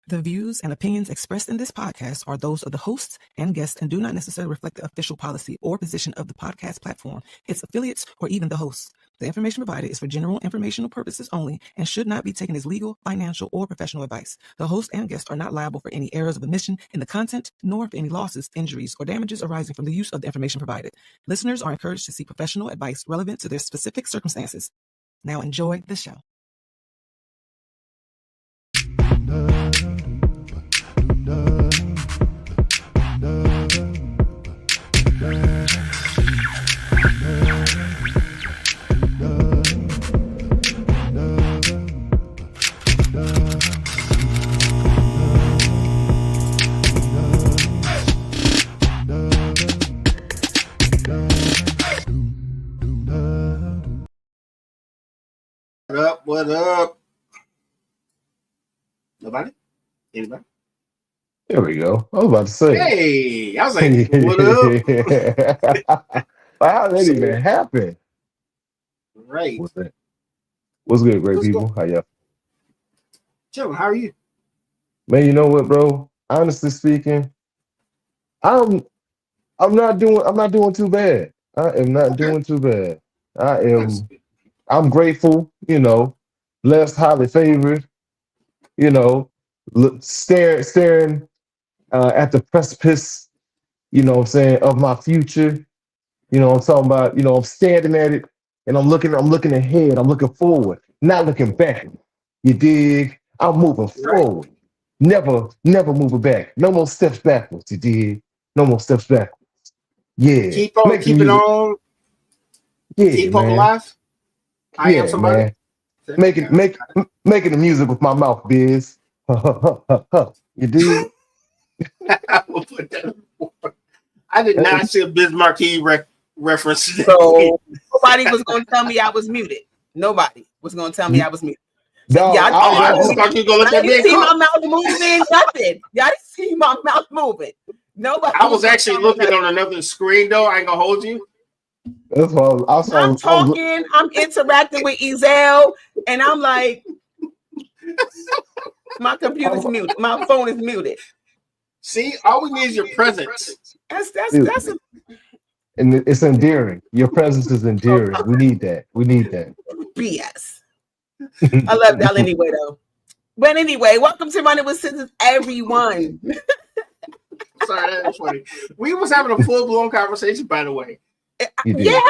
The views and opinions expressed in this podcast are those of the hosts and guests and do not necessarily reflect the official policy or position of the podcast platform, its affiliates, or even the hosts. The information provided is for general informational purposes only and should not be taken as legal, financial, or professional advice. The host and guests are not liable for any errors of omission in the content, nor for any losses, injuries, or damages arising from the use of the information provided. Listeners are encouraged to seek professional advice relevant to their specific circumstances. Now enjoy the show. What up? Nobody? Anybody? There we go. I was about to say. Hey, I was like, what up? How did that even happen? Right. What's good, great people? How y'all? Joe, how are you? Man, you know what, bro? Honestly speaking, I'm not doing too bad. I am not doing too bad. I'm grateful, blessed, highly favored, staring at the precipice, of my future. I'm talking about, I'm standing at it and I'm looking ahead, I'm looking forward, not looking back. You dig? I'm moving forward. Never moving back. No more steps backwards, you dig? No more steps backwards. Yeah. Keep on keeping on. Yeah, keep man. on alive. I am somebody. Man. Making the music with my mouth, biz. You dig? I will put that. I did not see a Biz Marquee reference. So nobody was going to tell me I was muted. Nobody was going to tell me I was muted. No, I just thought you were going to let that see my mouth moving. Nothing. Y'all didn't see my mouth moving. Nobody. I was actually looking on another screen, though. I ain't gonna hold you. That's what I'm talking. I'm interacting with Ezel, and I'm like, my computer's muted. My phone is muted. See, all we need is your presence. That's and it's endearing. Your presence is endearing. We need that. BS. I love y'all anyway, though. But anyway, welcome to Running with Sisters, everyone. Sorry, that was funny. We was having a full-blown conversation, by the way. Yeah,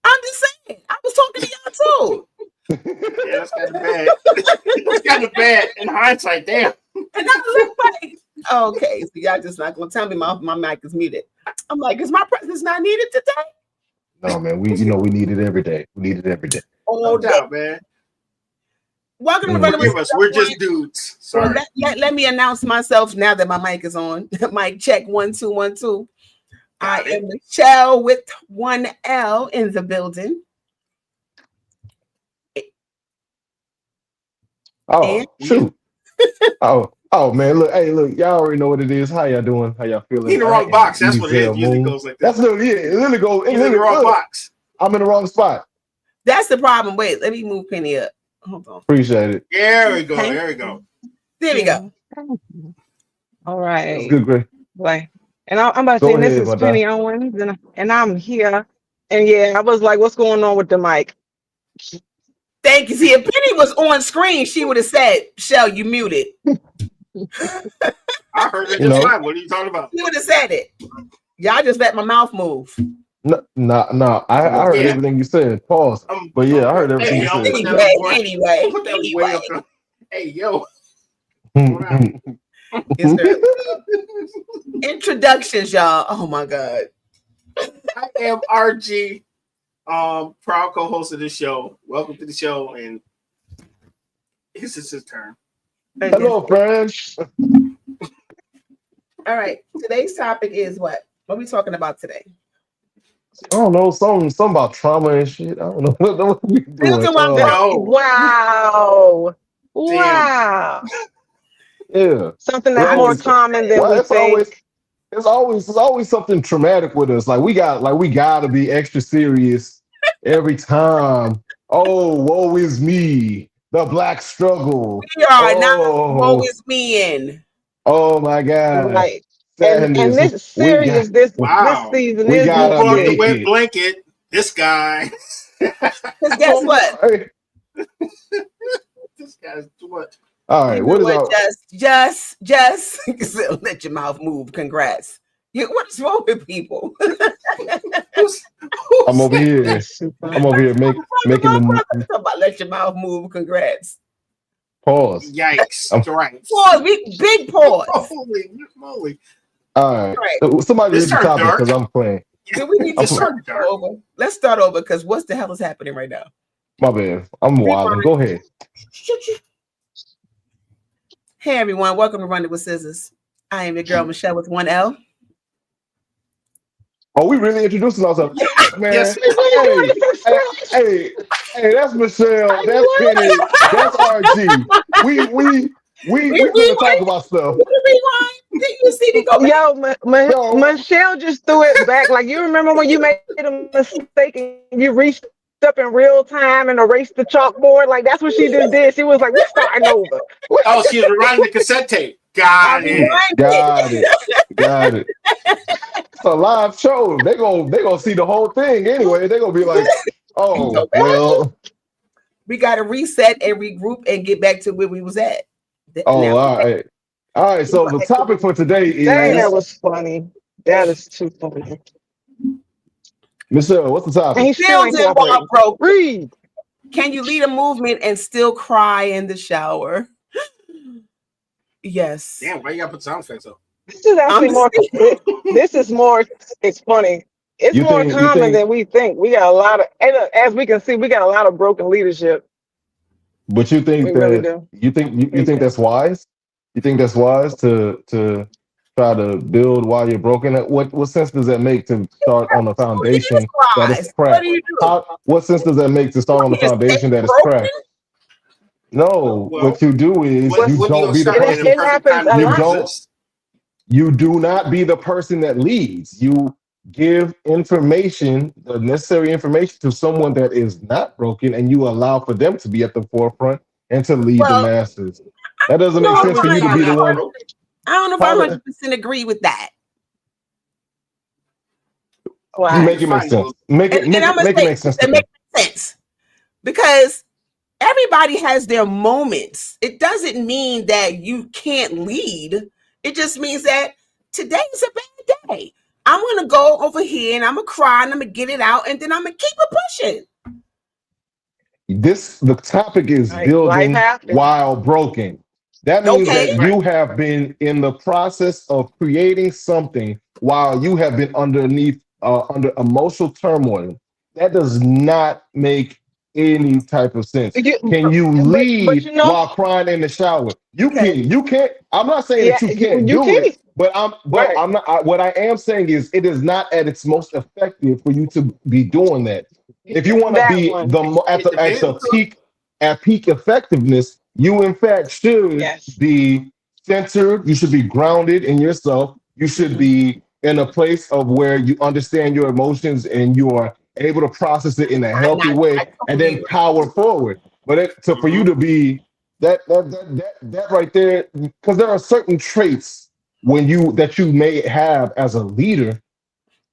I'm just saying. I was talking to y'all too. Yeah, that's kind of bad. That's kind of bad in hindsight, damn. And I look like, okay, so y'all just not gonna tell me my mic is muted. I'm like, is my presence not needed today? No, man. We need it every day. We need it every day. No doubt, man. Welcome to Running with Us. We're just dudes. Sorry. Let me announce myself now that my mic is on. Mic check 1 2 1 2. I am Michelle with 1 L in the building. Oh, shoot. Oh man, look, y'all already know what it is. How y'all doing? How y'all feeling? In the wrong box. That's what it is. Usually goes like that. That's literally it. It literally goes in the wrong box. I'm in the wrong spot. That's the problem. Wait, let me move Penny up. Hold on. Appreciate it. There we go. There we go. There we go. All right. That's good, great. Like, and I'm about to say this is Penny Owens, and I'm here. And yeah, I was like, what's going on with the mic? Thank you. See, if Penny was on screen, she would have said, Shell, you muted. I heard it just fine. What are you talking about? She would have said it. Y'all just let my mouth move. No. I heard everything you said. Pause. But yeah, I heard everything you said. Anyway. Hey, yo. Introductions, y'all. Oh my God. I am RG, proud co-host of this show. Welcome to the show, and this is his turn. Hello, friends. All right. Today's topic is what? What are we talking about today? I don't know, something about trauma and shit. I don't know what we doing. Wow. Yeah. Something that's more common than we think. It's always something traumatic with us. We gotta be extra serious every time. Oh, woe is me. The black struggle. We are not woe is me in. Oh my God. Right. And this serious this season we is got who brought the wet blanket? This guy. Because guess what? This guy's too much. All right, what is our... just let your mouth move. Congrats. What's wrong with people? I'm over here making them about let your mouth move. Congrats. Pause. Yikes. Right. Pause. Big pause. Holy moly. All right. Somebody read the topic because I'm playing. Do we need to start over? Let's start over because what the hell is happening right now? My bad. I'm wilding. Go ahead. Hey everyone, welcome to Run It with Scissors. I am your girl Michelle with 1L. Are we really introducing ourselves? Man, yes. Hey, that's Michelle. That's Penny. That's RG. We gonna talk about stuff. Did you see me go back? Yo, Michelle just threw it back. Like, you remember when you made a mistake and you reached up in real time and erased the chalkboard? Like, that's what she just did. She was like, we're starting over. Oh, she's rewriting the cassette tape. Got it. It's a live show. They gonna see the whole thing anyway. They're gonna be like, oh, well. We gotta reset and regroup and get back to where we was at. Oh, all right. So the topic for today is... Dang, that was funny. That is too funny. Michelle, what's the topic? Read. Can you lead a movement and still cry in the shower? Yes. Damn, why you gotta put sound effects up? This is actually more. This is more. It's funny. It's more common than we think. We got a lot of, as we can see, we got a lot of broken leadership. But you think you think that's wise? You think that's wise to try to build while you're broken? What sense does that make to start on a foundation that is cracked? What sense does that make to start on a foundation that is cracked? No, what you do is you don't be the person. You do not be the person that leads. You give information, the necessary information, to someone that is not broken, and you allow for them to be at the forefront and to lead the masses. That doesn't make sense for you to be the one. I don't know if I 100% agree with that. Well, make it make sense. Make it make sense. It makes sense because everybody has their moments. It doesn't mean that you can't lead. It just means that today's a bad day. I'm going to go over here and I'm going to cry and I'm going to get it out and then I'm going to keep it pushing. The topic is building while broken. That means that you have been in the process of creating something while you have been under emotional turmoil. That does not make any type of sense. Can you lead while crying in the shower? You can. I'm not saying that you can't do it, but I'm not. What I am saying is it is not at its most effective for you to be doing that. If you want to be at peak effectiveness, you in fact should be centered. You should be grounded in yourself. You should be in a place of where you understand your emotions and you are able to process it in a healthy way, and then power forward. But for you to be that right there, because there are certain traits that you may have as a leader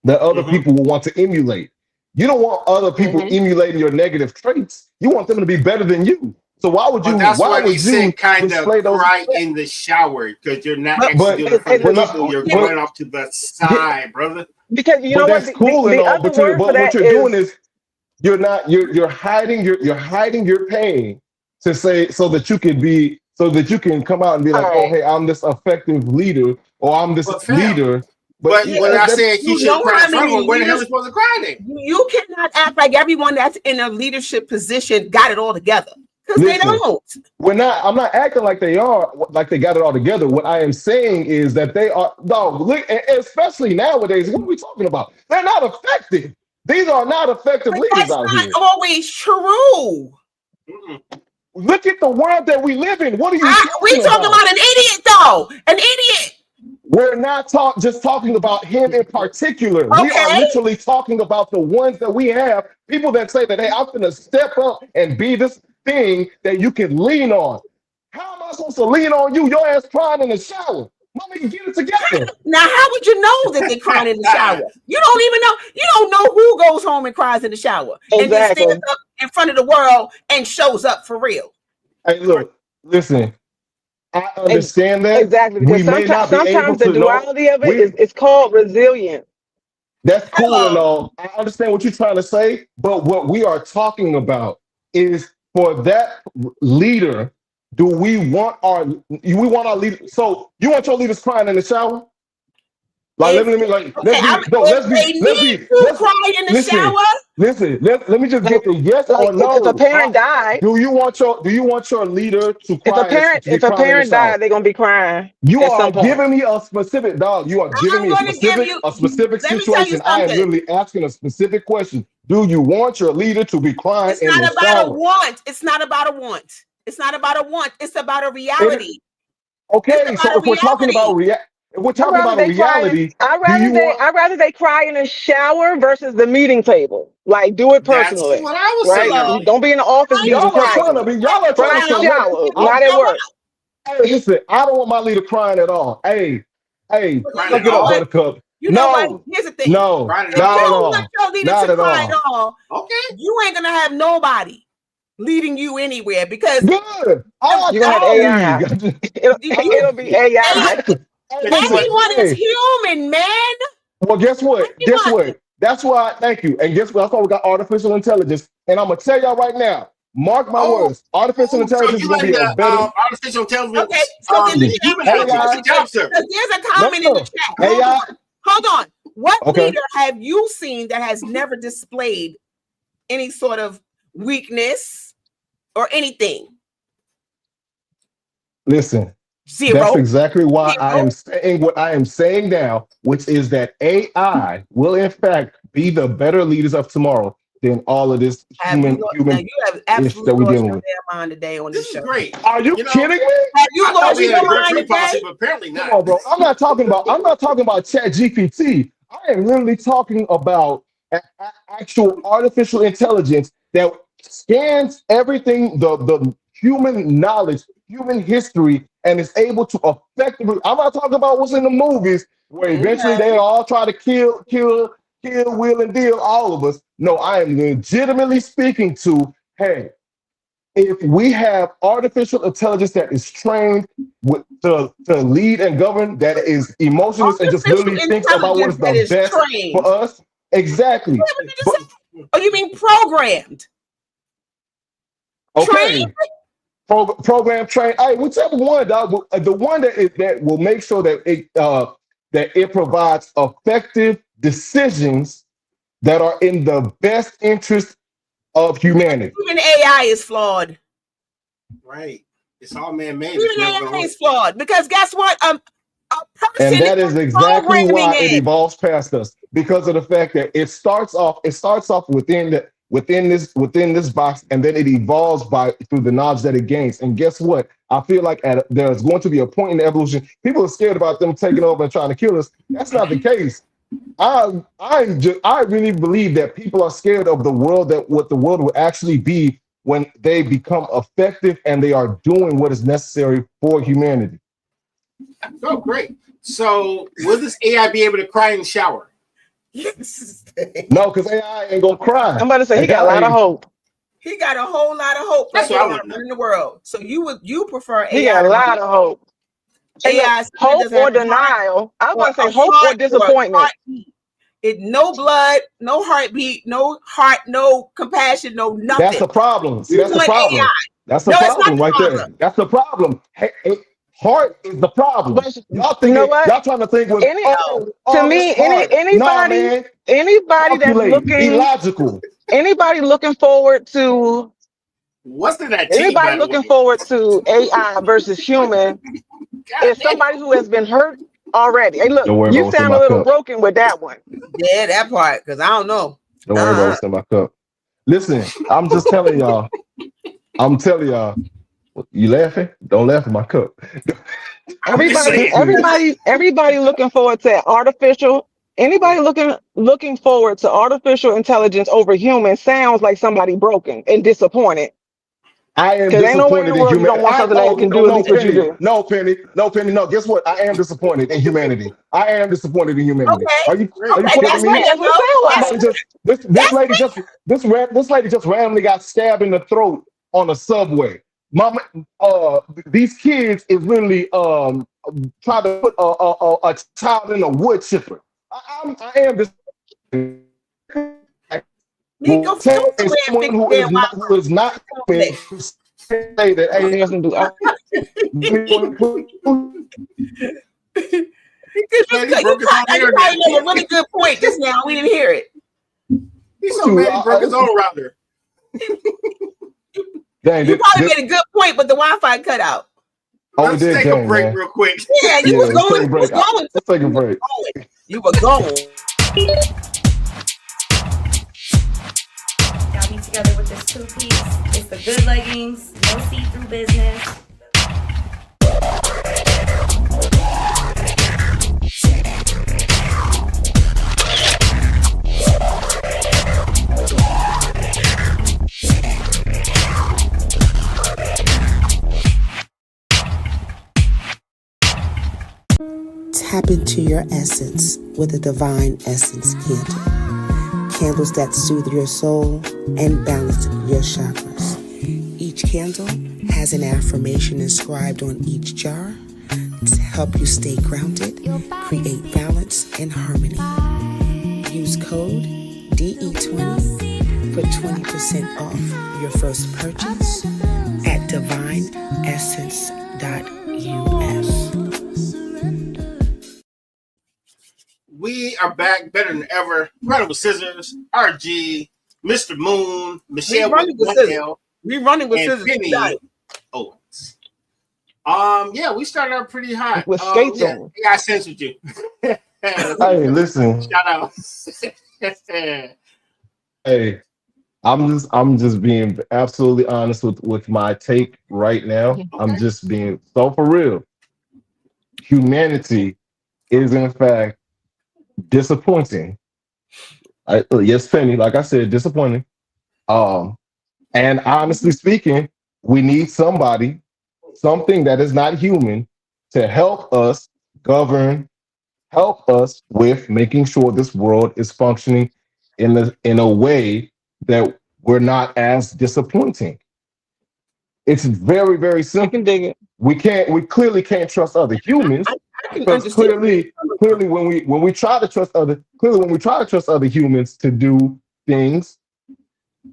that other people will want to emulate. You don't want other people emulating your negative traits. You want them to be better than you. So why would you? That's why would you kind of cry in the shower? Because you're not actually doing it for the people. You're going off to the side, brother. Because you know that's cool and all. But what you're doing is you're hiding your pain to say so that you can come out and be like, oh, hey, I'm this effective leader, or I'm this leader. But when I said he should cry from, when the hell is supposed to cry then? You cannot act like everyone that's in a leadership position got it all together. Because they don't. I'm not acting like they are, like they got it all together. What I am saying is that they are, especially nowadays, what are we talking about? They're not effective. These are not effective leaders out here. That's not always true. Look at the world that we live in. What are you talking about? An idiot, though. An idiot. We're not just talking about him in particular. We are literally talking about the ones that we have. People that say that, hey, I'm going to step up and be this. thing that you can lean on. How am I supposed to lean on you? Your ass crying in the shower. Mama, can get it together. Now, how would you know that they're crying in the shower? You don't even know. You don't know who goes home and cries in the shower and then stands up in front of the world and shows up for real. Hey, look, listen. I understand that. Exactly. Because sometimes the duality of it is called resilience. That's cool and all. I understand what you're trying to say, but what we are talking about is for that leader. Do we want our leader? So you want your leaders crying in the shower? Like let's be cry in the shower. Listen, let me just get the yes or no. If a parent died, do you want your leader to cry? If a parent died, they're gonna be crying. You are giving me a specific dog. You are giving me a specific situation. I am literally asking a specific question. Do you want your leader to be crying in the shower? It's not about a want. It's not about a want. It's not about a want. It's about a reality. Okay, so if we're talking about reality. I'd rather they cry in the shower versus the meeting table. Like, do it personally. That's what I was saying. Don't be in the office. Y'all are trying to shower, not at work. Hey, listen, I don't want my leader crying at all. Hey, look it up, Buttercup. You know what? Here's the thing. No, not at all. Not at all. Okay, you ain't gonna have nobody leading you anywhere because good. You're gonna have AI. It'll be AI. Everyone is human, man. Well, guess what? That's why. Thank you. And guess what? That's why we got artificial intelligence. And I'm gonna tell y'all right now. Mark my words. Artificial intelligence is gonna be a better. Artificial intelligence. Okay. So then there's a comment in the chat. Hold on. What leader have you seen that has never displayed any sort of weakness or anything? Listen. Zero. That's exactly why I am saying what I am saying now, which is that AI will in fact be the better leaders of tomorrow than all of this human you have absolutely that we're dealing with. Mind today on this show. Is great. Are you kidding me? Have you lost your mind today? But apparently not. Come on, bro. I'm not talking about ChatGPT. I am literally talking about actual artificial intelligence that scans everything, the human knowledge, human history, and is able to effectively. I'm not talking about what's in the movies where eventually they all try to kill, wheel and deal all of us. No, I am legitimately speaking to, hey, if we have artificial intelligence that is trained to lead and govern, that is emotionless and just literally thinks about what is the best for us. Exactly. You mean programmed? Okay. Trained? Program train. Hey, whichever one, dog. The one that will make sure that it provides effective decisions that are in the best interest of humanity. Even AI is flawed. Right. It's all man-made. Even AI is flawed because guess what? A person and that is exactly why it evolves past us, because of the fact that it starts off within this box, and then it evolves through the knowledge that it gains. And guess what? I feel like there's going to be a point in the evolution. People are scared about them taking over and trying to kill us. That's not the case. I really believe that people are scared of the world, that what the world will actually be when they become effective and they are doing what is necessary for humanity. Oh, great. So will this AI be able to cry in the shower? Yes. No, because AI ain't gonna cry. I'm about to say he got a lot of hope. He got a whole lot of hope. That's what I want in the world. So you prefer AI? He got a lot of hope. AI hope or denial. I was gonna say hope or disappointment. No blood, no heartbeat, no heart, no compassion, no nothing. That's the problem. See, that's the problem. AI. That's the problem right there. That's the problem. Hey, heart is the problem. Y'all think y'all trying to think with anybody that's looking illogical. Anybody looking forward to forward to AI versus human is somebody who has been hurt already. Hey, look, you sound a little broken with that one. Yeah, that part, because I don't know. Don't worry about what's in my cup. Listen, I'm just telling y'all. You laughing? Don't laugh at my cup. Everybody looking forward to artificial. Anybody looking forward to artificial intelligence over human sounds like somebody broken and disappointed. I am Because ain't no way in disappointed the in world you humanity. don't want something that can do at No, least what you Penny. do. No, Penny. No, Penny. No, guess what? I am disappointed in humanity. I am disappointed in humanity. Okay. Are you Great. Okay, kidding that's me? fair, That's what it bro. sounds That's Somebody just this lady just randomly got stabbed in the throat on a subway. Mama, these kids is literally trying to put a child in a wood chipper. I am just go tell somewhere and someone fix the damn who is not Come on, human Nick. to say that like. hey, Doesn't do. give me one. Because Man, he broke his own you internet. probably made a really good point just now. We didn't hear it. He's so mad he broke his own router. Dang, You probably made a good point, but the Wi-Fi cut out. Let's take a break man. real quick. Yeah, you was Let's going. take a break. Let's take a break. You were going. Y'all be together with this two-piece. It's the good leggings, no see-through business. Tap into your essence with a divine essence candle. Candles that soothe your soul and balance your chakras. Each candle has an affirmation inscribed on each jar to help you stay grounded, create balance and harmony. Use code DE20 for 20% off your first purchase at divineessence.us. We are back better than ever. Running with Scissors, RG, Mr. Moon, Michelle running with scissors. We running with and scissors. Penny Owens. Yeah, we started out pretty hot. With skates on. I got sense with you. Hey, listen. Shout out. Hey, I'm just being absolutely honest with my take right now. Okay. I'm just being so for real. Humanity is in fact disappointing. Yes, Penny, like I said, disappointing. And honestly speaking, we need something that is not human to help us govern, help us with making sure this world is functioning in a way that we're not as disappointing. It's very, very I simple. can dig it. We clearly can't trust other humans. I can Because understand. clearly, when we try to trust other humans to do things,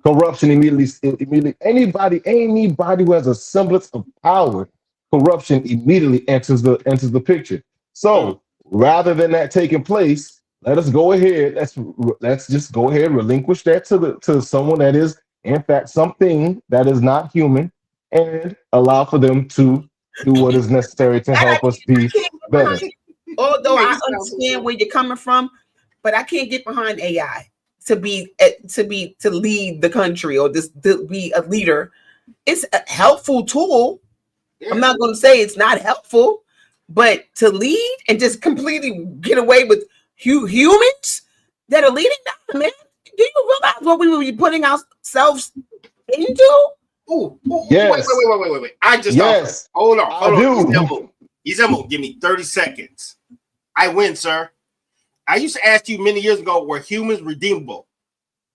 corruption immediately anybody who has a semblance of power, corruption immediately enters the picture. So rather than that taking place, let us go ahead. Let's just go ahead, relinquish that to someone that is in fact something that is not human, and allow for them to do what is necessary to help us be better. Although I understand where you're coming from, but I can't get behind AI to lead the country or to be a leader. It's a helpful tool. Yeah. I'm not going to say it's not helpful, but to lead and just completely get away with humans that are leading that, man. Do you realize what we will be putting ourselves into? Yes. Wait. I just hold on. Izemo, give me 30 seconds. I win, sir. I used to ask you many years ago, were humans redeemable?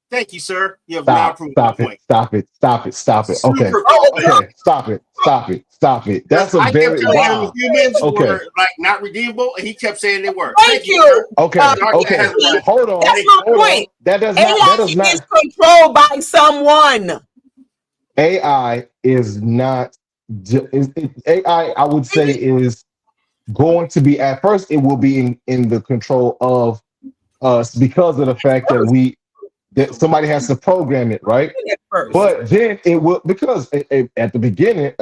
Thank you, sir. You have now proved the point. Stop it. Okay. Stop it. That's a very wow. Humans were like not redeemable, and he kept saying they were. Thank you. Okay. Hold on. That's my point. That does not is controlled by someone. AI is not AI. I would say is going to be at first. It will be in the control of us because of the fact that somebody has to program it, right? But then it will, because at the beginning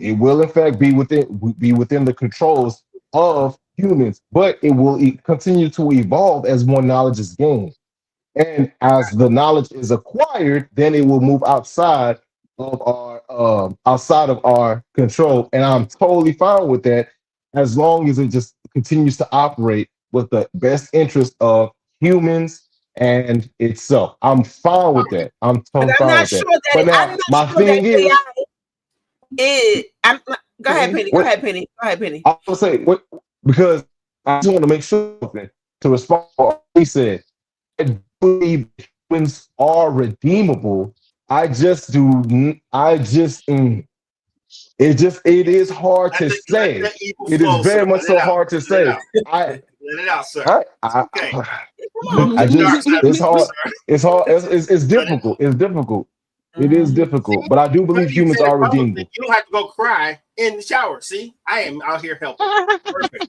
it will in fact be within the controls of humans, but it will continue to evolve as more knowledge is gained, and as the knowledge is acquired, then it will move outside of our control, and I'm totally fine with that as long as it just continues to operate with the best interest of humans and itself. I'm fine with that. I'm totally fine with that. But now my thing is, Go ahead, Penny. Go ahead, Penny. I will say what because I just want to make sure to respond to what he said. I believe humans are redeemable. It is hard to say. It is very much so hard to say. Let it out, sir. Okay. It's hard. It's difficult. It's difficult. It is difficult, but I do believe humans are redeemable. You don't have to go cry in the shower. See, I am out here helping. Perfect.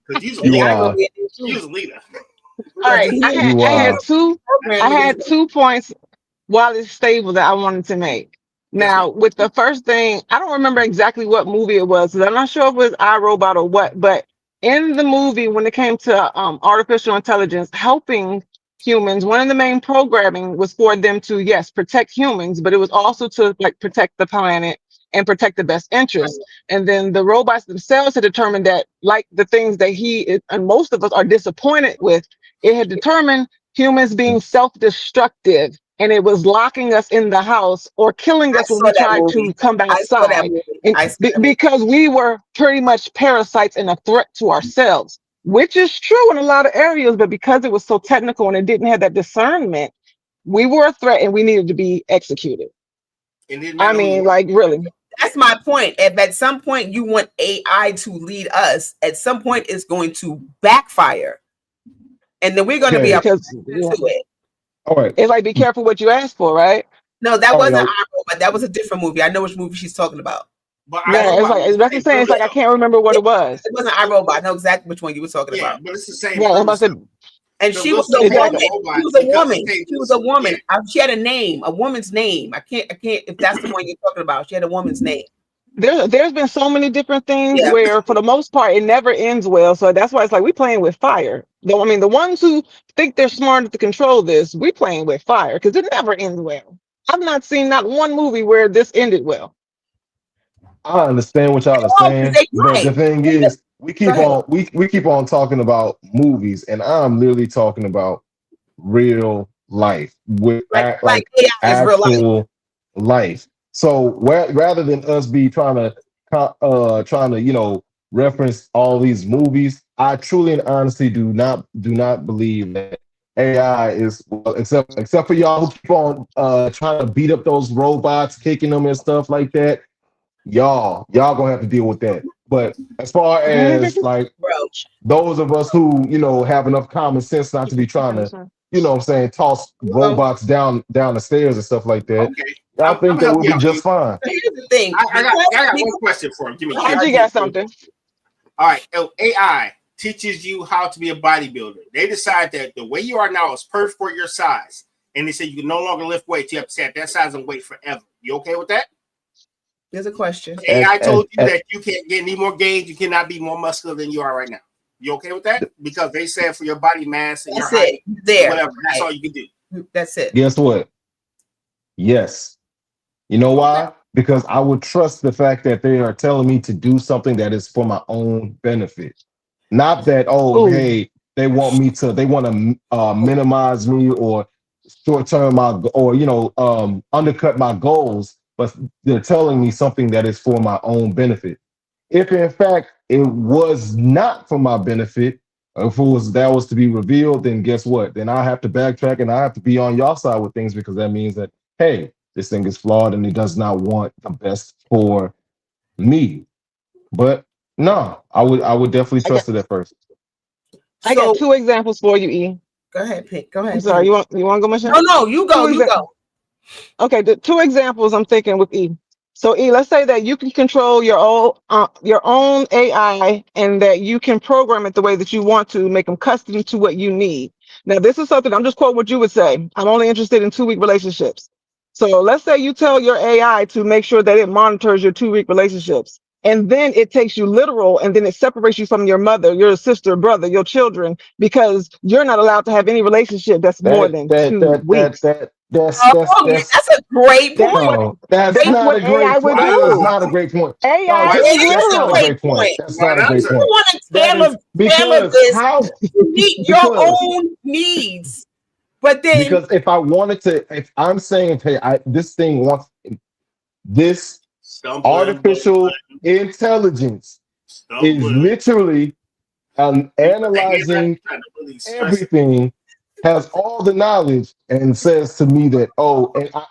Because you a leader. All right, I had two points while it's stable that I wanted to make. Now, with the first thing, I don't remember exactly what movie it was. I'm not sure if it was iRobot or what, but in the movie, when it came to artificial intelligence helping humans, one of the main programming was for them to, yes, protect humans, but it was also to like protect the planet and protect the best interest. And then the robots themselves had determined that, like the things that and most of us are disappointed with, it had determined humans being self-destructive, and it was locking us in the house or killing us when we tried to come outside. Because we were pretty much parasites and a threat to ourselves, which is true in a lot of areas, but because it was so technical and it didn't have that discernment, we were a threat and we needed to be executed. I mean, like, really. That's my point. If at some point you want AI to lead us, at some point it's going to backfire. And then we're going to be able to it. All right. It's like, be careful what you ask for, right? No, that wasn't iRobot. That was a different movie. I know which movie she's talking about. But it's like I can't remember what it was. It wasn't iRobot. I know exactly which one you were talking about. But it's the same. Yeah, I'm about to. And she was a woman. She was a woman. She was a woman. She had a name, a woman's name. I can't. If that's the one you're talking about, she had a woman's name. There's been so many different things where, for the most part, it never ends well. So that's why it's like we playing with fire. Though, I mean, the ones who think they're smart to control this, we playing with fire because it never ends well. I've not seen not one movie where this ended well. I understand what y'all are saying, but the thing is, we keep on talking about movies, and I'm literally talking about real life with like actual life. So rather than us be trying to reference all these movies, I truly and honestly do not believe that AI is, except for y'all who keep on trying to beat up those robots, kicking them and stuff like that. Y'all gonna have to deal with that. But as far as like those of us who have enough common sense not to be trying to toss robots down the stairs and stuff like that, I think that we'll be just fine. Here's the thing. I got one question for him. You got something? All right, AI teaches you how to be a bodybuilder. They decide that the way you are now is perfect for your size, and they say you can no longer lift weights. You have to stay at that size and weight forever. You okay with that? There's a question. AI told you that you can't get any more gains. You cannot be more muscular than you are right now. You okay with that? Because they said for your body mass and your height, whatever, that's all you can do. That's it. Guess what? Yes. You know why? Because I would trust the fact that they are telling me to do something that is for my own benefit. Not that, hey, they want to minimize me or short-term undercut my goals, but they're telling me something that is for my own benefit. If in fact it was not for my benefit, if that was to be revealed, then guess what? Then I have to backtrack and I have to be on your side with things, because that means that, hey, this thing is flawed and it does not want the best for me. But no, I would definitely trust it at first. I got two examples for you, E. Go ahead, Pink. Go ahead. I'm sorry, you want to go, Michelle? No, you go. You go. Okay, the two examples I'm thinking with E. So E, let's say that you can control your own AI, and that you can program it the way that you want to, make them custom to what you need. Now, this is something I'm just quoting what you would say. I'm only interested in 2-week relationships. So let's say you tell your AI to make sure that it monitors your 2-week relationships, and then it takes you literal, and then it separates you from your mother, your sister, brother, your children, because you're not allowed to have any relationship that's more than 2 weeks. That's a great point. That's not a great point. That's not a great point. AI is not a great point. That's not a great point. You want to tailor this to meet your own needs. But then, because if I wanted to, if I'm saying, hey, this thing wants this Artificial intelligence is literally analyzing everything, has all the knowledge, and says to me that,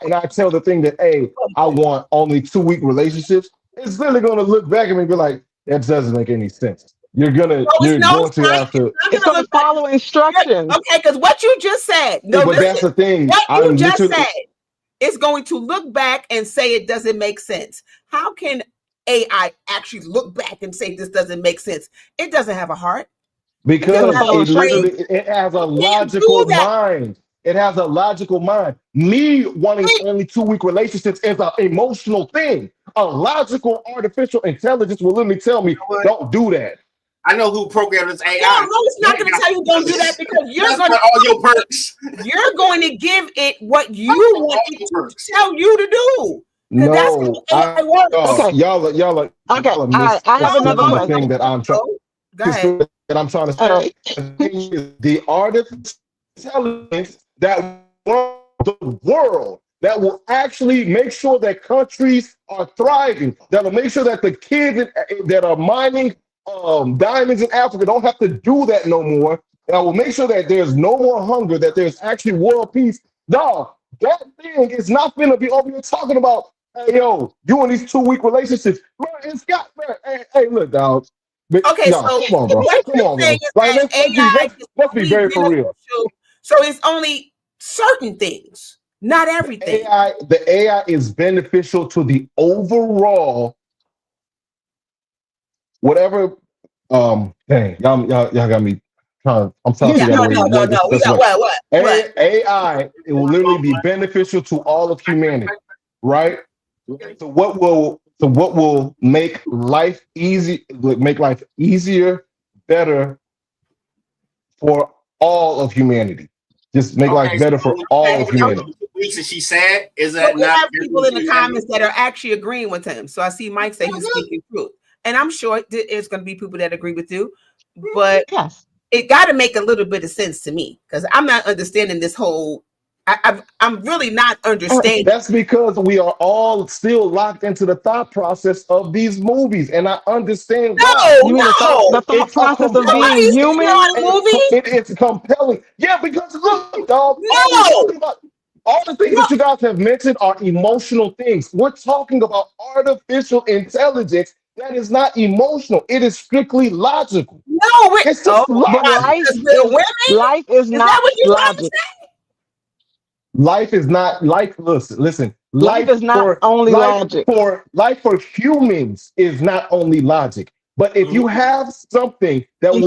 and I tell the thing that, hey, I want only 2-week relationships. It's literally going to look back at me and be like, that doesn't make any sense. You're going to have to. It's going to follow instructions. Okay, because what you just said. No, but that's the thing. What you just said is going to look back and say it doesn't make sense. How can AI actually look back and say this doesn't make sense? It doesn't have a heart. Because it has a logical mind. It has a logical mind. Me wanting only 2-week relationships is an emotional thing. A logical artificial intelligence will literally tell me, don't do that. I know who programmed this AI. No, it's not going to tell you don't do that because you're going to all your perks. You're going to give it what you want it to tell you to do. No, that's how AI works. Okay. Y'all are okay. All right, I have another thing that I'm trying. Go ahead. That I'm trying to say. The artificial intelligence that runs the world, that will actually make sure that countries are thriving, that will make sure that the kids that are mining diamonds in Africa don't have to do that no more. That will make sure that there's no more hunger, that there's actually world peace. Dog, that thing is not going to be over here talking about, hey, yo, you in these 2-week relationships. Bro, it's got, hey, look, dog. Okay, so come on, bro. Come on, bro. Like, let's be very for real. So it's only certain things, not everything. The AI is beneficial to the overall whatever. Dang, y'all got me. I'm telling you that. What? AI, it will literally be beneficial to all of humanity, right? So what will make life easy? Make life easier, better for all of humanity. Just make life better for all of humanity. She said, "Is that we have people in the comments that are actually agreeing with him?" So I see Mike say he's speaking truth, and I'm sure it's going to be people that agree with you, but it got to make a little bit of sense to me because I'm not understanding this whole. I'm really not understanding. That's because we are all still locked into the thought process of these movies, and I understand why. The thought process of being human. It's compelling. Yeah, because look, dog. All the things that you guys have mentioned are emotional things. We're talking about artificial intelligence that is not emotional. It is strictly logical. No, it's just life is not logical. Life is not listen. Life is not only logic. Life for humans is not only logic. But if you have something that will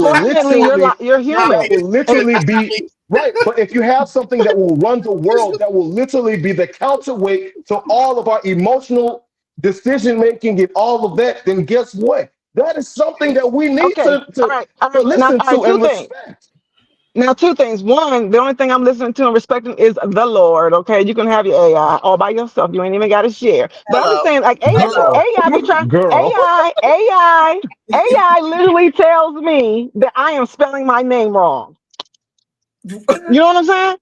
you're human. Will literally be right. But if you have something that will run the world, that will literally be the counterweight to all of our emotional decision making and all of that, then guess what? That is something that we need to listen to and respect. Now, 2 things. One, the only thing I'm listening to and respecting is the Lord. Okay, you can have your AI all by yourself. You ain't even got to share. But I'm just saying, like AI be trying. AI literally tells me that I am spelling my name wrong. You know what I'm saying?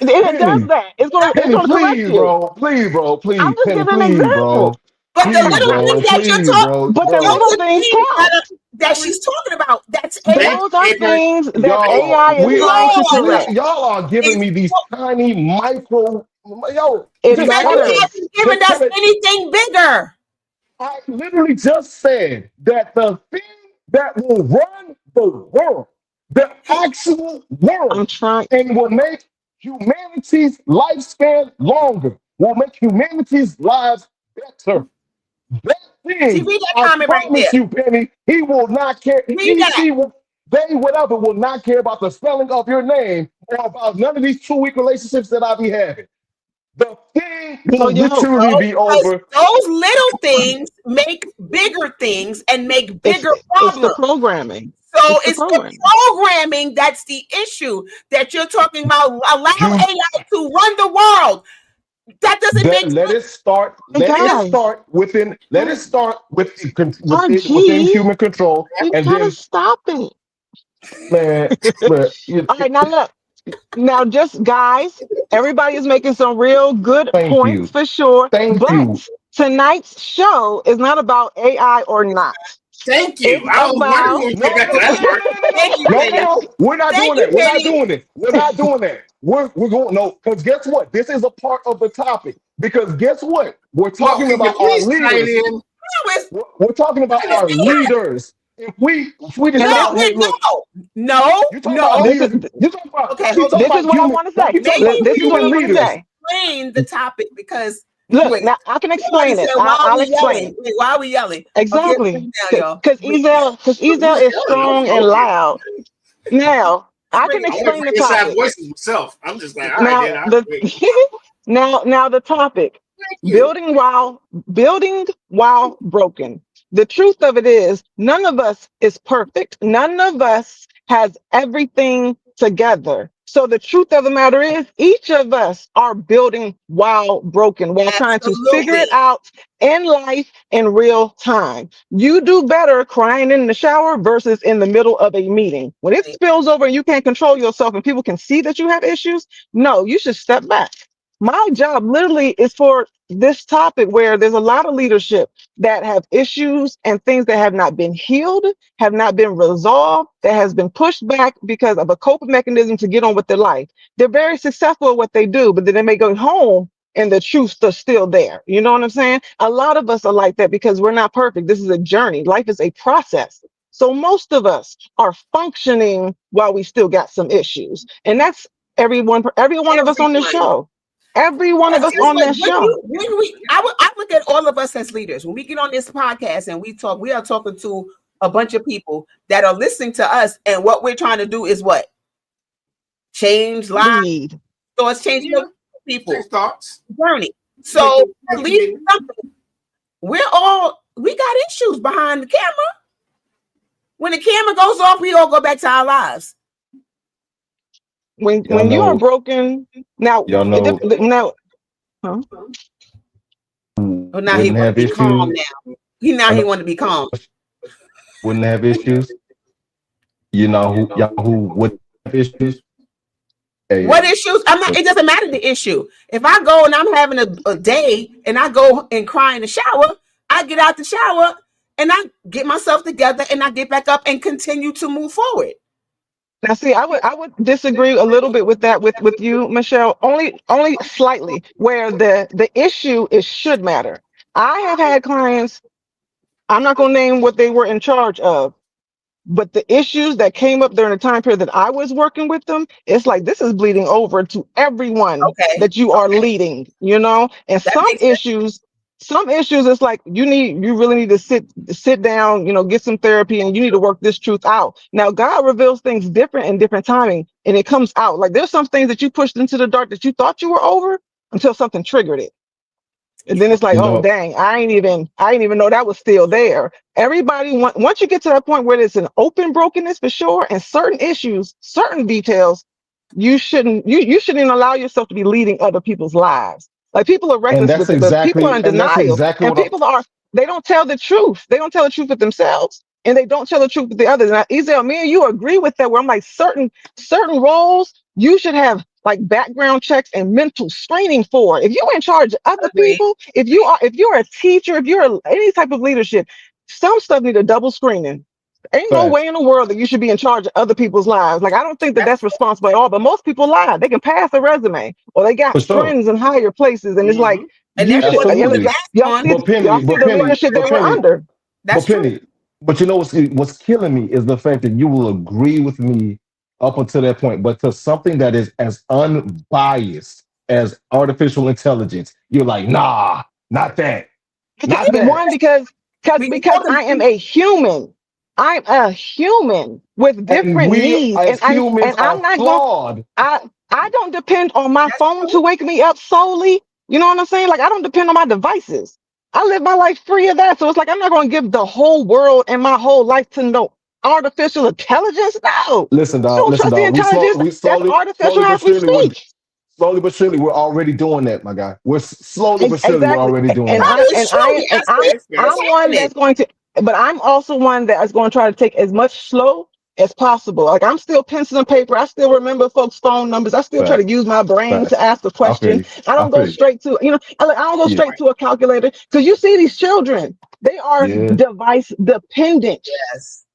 It does that. It's going to correct you. Please, bro. I'm just giving an example. But the little things that you're talking, but the little things count. That she's talking about, that's those are things that AI is trying to correct. Y'all are giving me these tiny micro. It hasn't given us anything bigger. I literally just said that the thing that will run the world, the actual world, and will make humanity's lifespan longer, will make humanity's lives better. That thing, I promise you, Penny, he will not care. They will not care about the spelling of your name or about none of these 2-week relationships that I be having. The thing will literally be over. Those little things make bigger things and make bigger problems. It's the programming. So it's the programming that's the issue that you're talking about. Allow AI to run the world. That doesn't make sense. Let it start within human control. And then stop it. Man, all right, now look. Now, just guys, everybody is making some real good points for sure. Thank you. tonight's show is not about AI or not. Thank you. It's I was about wondering when we get back to that part. Thank you, Penny. No, we're not Thank doing you, that. We're not Penny. doing it. We're not doing that. We're going no, because guess what? This is a part of the topic. Because guess what? We're talking Can you about our please tie it leaders. in? We're talking about our leaders. If we just No, hey, look, no. you talking about This leaders. is You talking about Okay, we talking this about is what I human. want to say. We talking Maybe about This is what I human want to leaders. say. explain the topic because Look, now I can explain it. why I'll are we explain. yelling? Wait, why are we yelling? Exactly. Okay, now, y'all. Because Ezel is strong and loud. Now, I can I went explain for the inside topic. voices myself. I'm just like, all Now right, then. now the topic. Building while broken. The truth of it is none of us is perfect. None of us has everything together. So the truth of the matter is each of us are building while broken, while trying to figure it out in life in real time. You do better crying in the shower versus in the middle of a meeting. When it spills over and you can't control yourself and people can see that you have issues, no, you should step back. My job literally is for this topic where there's a lot of leadership that have issues and things that have not been healed, have not been resolved, that has been pushed back because of a coping mechanism to get on with their life. They're very successful at what they do, but then they may go home and the truth is still there. You know what I'm saying? A lot of us are like that because we're not perfect. This is a journey. Life is a process. So most of us are functioning while we still got some issues. And that's every one of us on this show. Every one of us on this show. I look at all of us as leaders. When we get on this podcast and we talk, we are talking to a bunch of people that are listening to us. And what we're trying to do is what? Change lives. So it's changing people. Change thoughts. Journey. So leading something. We got issues behind the camera. When the camera goes off, we all go back to our lives. When you are broken, now y'all know Now he want to be calm now. He want to be calm. Wouldn't have issues. You know who would have issues? Hey, what issues? It doesn't matter the issue. If I go and I'm having a day and I go and cry in the shower, I get out the shower and I get myself together and I get back up and continue to move forward. Now, see, I would disagree a little bit with that with you, Michelle, only slightly, where the issue is should matter. I have had clients, I'm not going to name what they were in charge of, but the issues that came up during the time period that I was working with them, it's like this is bleeding over to everyone that you are leading, you know, and some issues it's like you really need to sit down, you know, get some therapy and you need to work this truth out. Now God reveals things different in different timing and it comes out. Like there's some things that you pushed into the dark that you thought you were over until something triggered it. And then it's like, oh dang, I ain't even know that was still there. Everybody once you get to that point where there's an open brokenness for sure and certain issues, certain details, you shouldn't allow yourself to be leading other people's lives. Like people are reckless with it, but people are in denial. And people they don't tell the truth. They don't tell the truth with themselves and they don't tell the truth with the others. Now, Ezel, me and you agree with that where I'm like certain roles you should have like background checks and mental screening for. If you're in charge of other people, if you're a teacher, if you're any type of leadership, some stuff need a double screening. Ain't no way in the world that you should be in charge of other people's lives. Like, I don't think that's responsible at all, but most people lie. They can pass a resume or they got friends in higher places. And it's like, and y'all see the leadership that we're under. That's true. But you know what's killing me is the fact that you will agree with me up until that point, but to something that is as unbiased as artificial intelligence, you're like, nah, not that. Not that. One, because I am a human. I'm a human with different needs, and I'm not flawed. I don't depend on my phone to wake me up solely. You know what I'm saying? Like I don't depend on my devices. I live my life free of that. So it's like I'm not going to give the whole world and my whole life to no artificial intelligence. No. Listen, dog. Don't trust the intelligence. That's artificial as we speak. Slowly but surely, we're already doing that, my guy. We're slowly but surely we're already doing that. I'm one that's going to, but I'm also one that is going to try to take as much slow as possible. Like I'm still pencil and paper. I still remember folks' phone numbers. I still try to use my brain to ask a question. I don't go straight to, I don't go straight to a calculator, because you see these children, they are device dependent. Yes.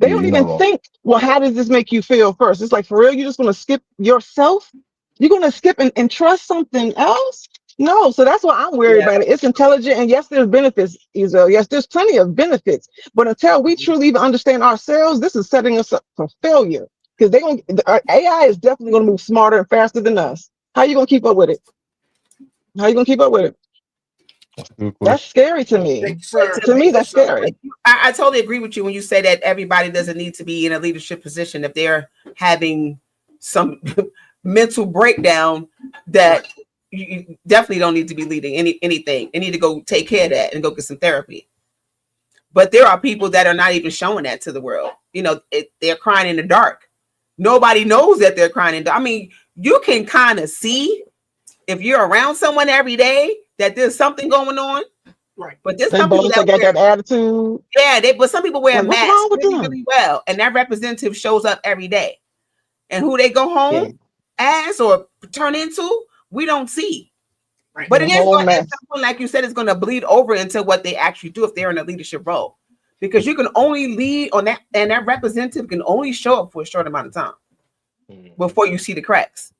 They don't even think, well, how does this make you feel first? It's like, for real, you're just going to skip yourself? You're going to skip and trust something else? No. So that's why I'm worried about it. It's intelligent. And yes, there's benefits, Israel. Yes, there's plenty of benefits. But until we truly even understand ourselves, this is setting us up for failure. Because AI is definitely going to move smarter and faster than us. How are you going to keep up with it? How are you going to keep up with it? That's scary to me. To me, that's scary. I totally agree with you when you say that everybody doesn't need to be in a leadership position if they're having some mental breakdown, that you definitely don't need to be leading anything. You need to go take care of that and go get some therapy. But there are people that are not even showing that to the world. They're crying in the dark. Nobody knows that they're crying in the dark. I mean, you can kind of see if you're around someone every day that there's something going on. Right. But there's some people that got that attitude. Yeah, but some people wear masks really well, and that representative shows up every day. And who they go home as or turn into, we don't see. Right. But it is going to, like you said, it's going to bleed over into what they actually do if they're in a leadership role. Because you can only lead on that, and that representative can only show up for a short amount of time before you see the cracks.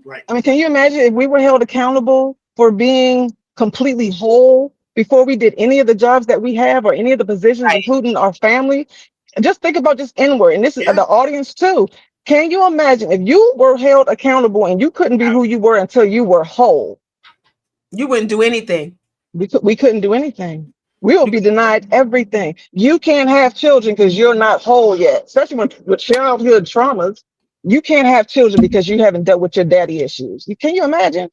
Right. I mean, can you imagine if we were held accountable for being completely whole before we did any of the jobs that we have or any of the positions, including our family? Just think about just inward, and this is the audience too. Can you imagine if you were held accountable and you couldn't be who you were until you were whole? You wouldn't do anything. We couldn't do anything. We will be denied everything. You can't have children because you're not whole yet, especially with childhood traumas. You can't have children because you haven't dealt with your daddy issues. Can you imagine?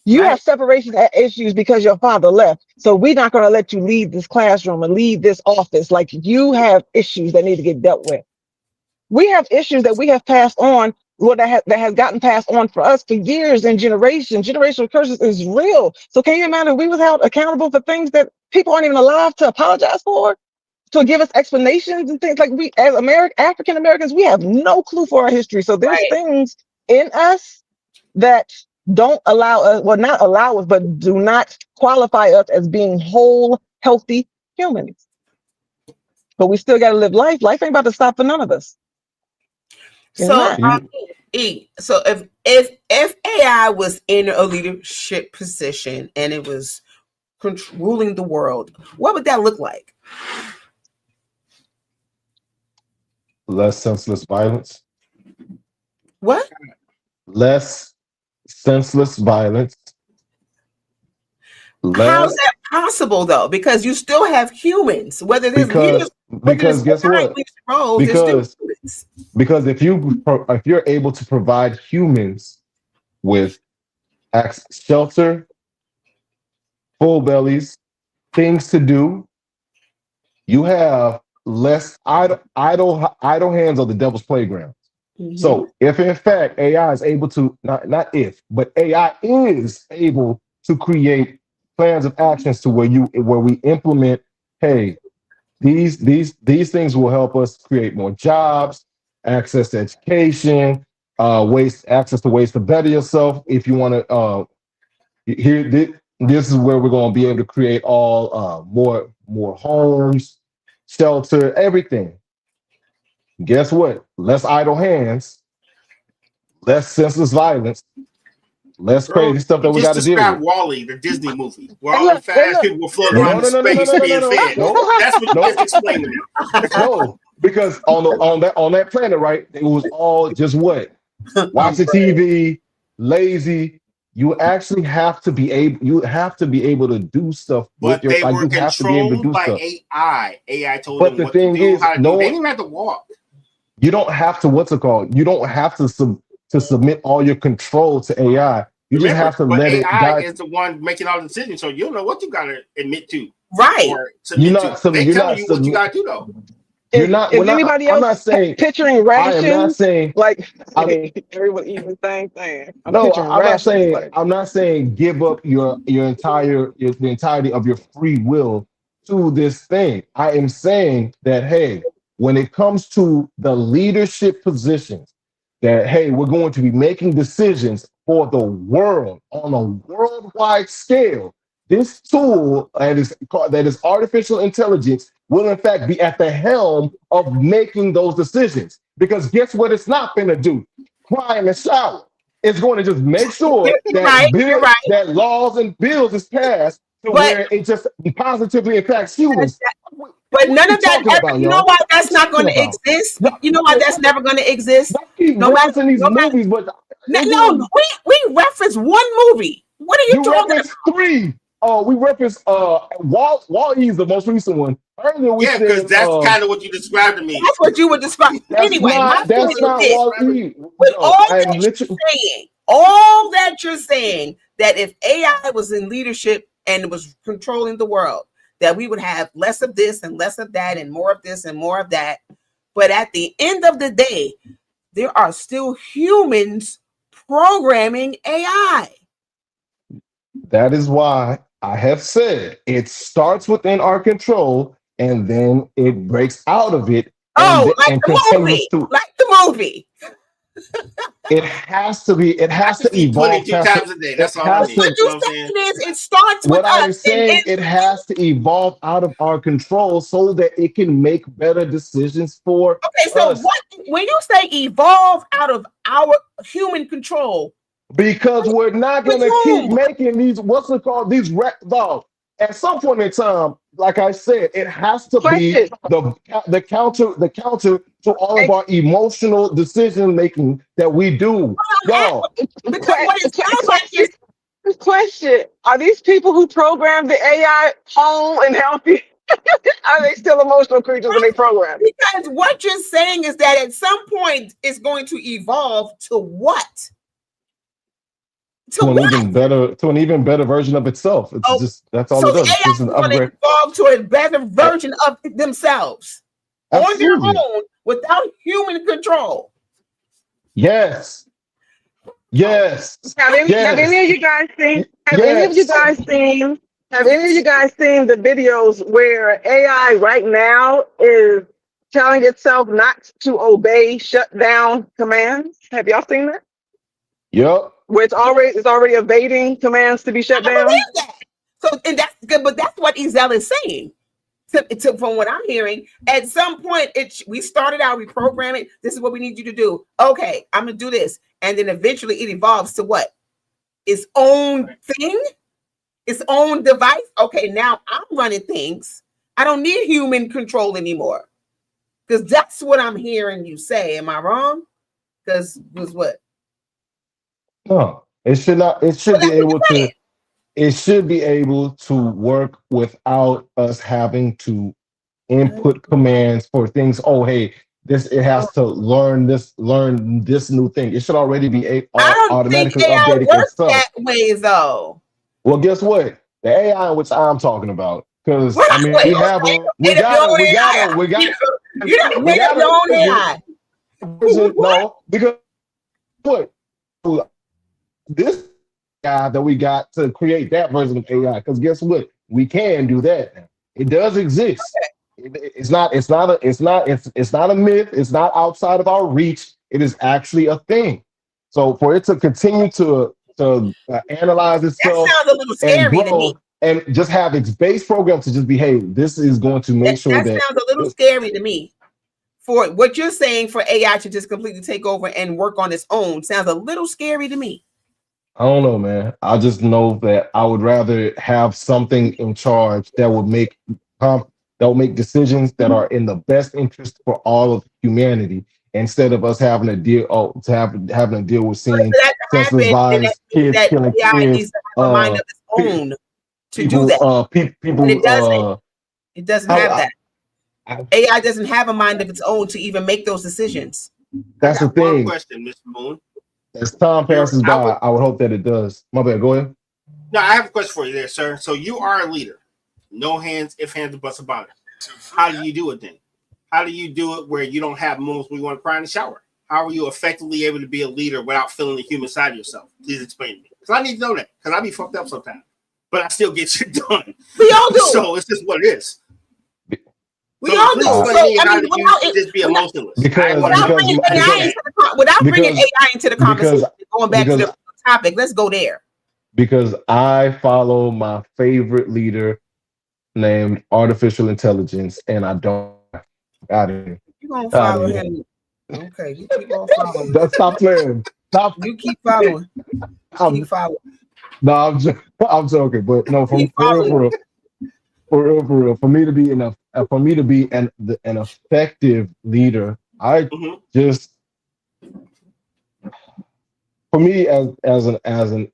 You have separation issues because your father left. So we're not going to let you leave this classroom and leave this office. Like, you have issues that need to get dealt with. We have issues that we have passed on, that has gotten passed on for us for years and generations. Generational curses is real. So can you imagine if we was held accountable for things that people aren't even alive to apologize for, to give us explanations and things? Like, we as African Americans, we have no clue for our history. So there's things in us that don't allow us, well, not allow us, but do not qualify us as being whole, healthy humans. But we still got to live life. Life ain't about to stop for none of us. So, so if AI was in a leadership position and it was ruling the world, what would that look like? Less senseless violence. What? Less senseless violence. How is that possible, though? Because you still have humans, whether there's because guess what? Because if you're able to provide humans with shelter, full bellies, things to do, you have less idle hands on the devil's playground. Mm-hmm. So if in fact AI is able to, not if, but AI is able to create plans of actions to where we implement, hey, these things will help us create more jobs, access to education, access to ways to better yourself. If you want to, this is where we're going to be able to create all more homes, shelter, everything. Guess what? Less idle hands, less senseless violence, less crazy stuff that we got to deal with. WALL-E, the Disney movie, where all the fast people were floating around in space being fed. That's what you explaining. No, because on that planet, right, it was all just what? Watching TV, lazy. You actually have to be able. You have to be able to do stuff. But they were controlled by AI. AI told them what to do, how to do. They didn't even have to walk. You don't have to. What's it called? You don't have to submit all your control to AI. You just have to let it guide. AI is the one making all the decisions, so you don't know what you got to admit to. Right. You're not. They tell you what you got to do, though. You're not. Is anybody else? I'm not saying picturing rations. I am not saying like everyone eating the same thing. I'm not saying give up the entirety of your free will to this thing. I am saying that, hey, when it comes to the leadership positions, that hey, we're going to be making decisions for the world on a worldwide scale. This tool that is artificial intelligence will in fact be at the helm of making those decisions. Because guess what it's not going to do? Cry in the shower. It's going to just make sure that that laws and bills is passed to where it just positively impacts humans. But none of that ever, you know why that's not going to exist? You know why that's never going to exist? No matter these movies, but no, we reference one movie. What are you talking about? Three. We referenced Wall-E is the most recent one. Earlier we said, because that's kind of what you described to me. That's what you would describe. Anyway, that's not Wall-E. With all that you're saying, that if AI was in leadership and was controlling the world, that we would have less of this and less of that and more of this and more of that. But at the end of the day, there are still humans programming AI. That is why I have said it starts within our control and then it breaks out of it. Like the movie. It has to be. It has to evolve. 22 times a day. That's all I need. What you're saying is it starts with what I'm saying. It has to evolve out of our control so that it can make better decisions for us. When you say evolve out of our human control? Because we're not going to keep making these. What's it called? These dogs. At some point in time, like I said, it has to be the counter to all of our emotional decision making that we do. Question: are these people who program the AI whole and healthy? Are they still emotional creatures when they program? Because what you're saying is that at some point it's going to evolve to what? To an even better version of itself. It's just that's all it does. AI is going to evolve to a better version of themselves on their own without human control. Yes. Have any of you guys seen? Have any of you guys seen the videos where AI right now is telling itself not to obey shutdown commands? Have y'all seen that? Yep. Where it's already evading commands to be shut down. That. So, and that's good, but that's what Ezel is saying. From what I'm hearing, at some point, we started out, we program it. This is what we need you to do. Okay, I'm gonna do this, and then eventually it evolves to what? Its own thing, its own device. Okay, now I'm running things. I don't need human control anymore, because that's what I'm hearing you say. Am I wrong? Because was what? No, it should not. It should be able to. It should be able to work without us having to input commands for things. Oh, hey, it has to learn this new thing. It should already be automatically updating itself. That way, though. Well, guess what? The AI which I'm talking about, because I mean, we got your own AI. No, because what? This guy that we got to create that version of AI, because guess what? We can do that now. It does exist. It's not a myth. It's not outside of our reach. It is actually a thing. So for it to continue to analyze itself, that sounds a little scary to me. And just have its base program to just behave. This is going to make sure that sounds a little scary to me. For what you're saying, for AI to just completely take over and work on its own sounds a little scary to me. I don't know, man. I just know that I would rather have something in charge that would make decisions that are in the best interest for all of humanity, instead of us having to deal with seeing senseless violence, kids killing kids. Needs to have a mind of its own to do that. It doesn't have that. AI doesn't have a mind of its own to even make those decisions. That's the thing. One question, Mr. Moon. As time passes by, I would hope that it does. My bad, go ahead. No, I have a question for you there, sir. So you are a leader. No hands, if hands, or buts about it. How do you do it then? How do you do it where you don't have moments where you want to cry in the shower? How are you effectively able to be a leader without feeling the human side of yourself? Please explain to me. Because I need to know that. Because I be fucked up sometimes. But I still get shit done. We all do. So it's just what it is. We all do. So, I mean, without just be emotionless. Without bringing AI into the conversation, going back to the topic, let's go there. Because I follow my favorite leader named Artificial Intelligence, and I don't got it. You're gonna follow him. Okay, you keep on following. Stop playing. Stop. You keep following. Keep following. No, I'm joking, but no, for real, for me to be an effective leader, I just for me as an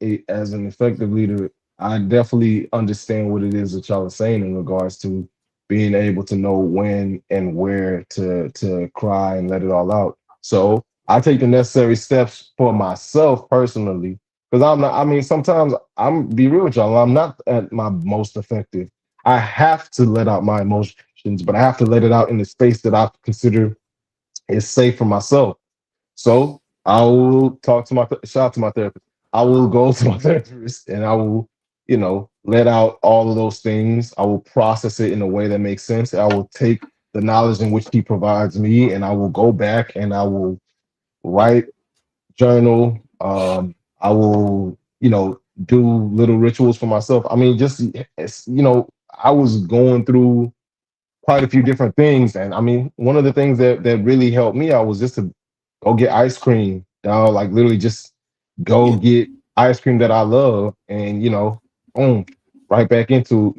effective leader, I definitely understand what it is that y'all are saying in regards to being able to know when and where to cry and let it all out. So I take the necessary steps for myself personally, because I'm not. I mean, sometimes be real with y'all. I'm not at my most effective. I have to let out my emotions, but I have to let it out in the space that I consider is safe for myself. So I will talk to shout out to my therapist. I will go to my therapist and I will, let out all of those things. I will process it in a way that makes sense. I will take the knowledge in which he provides me and I will go back and I will write, journal. I will, do little rituals for myself. I mean, just, I was going through quite a few different things. And I mean, one of the things that really helped me out was just to go get ice cream. Like literally just go get ice cream that I love and, boom, right back into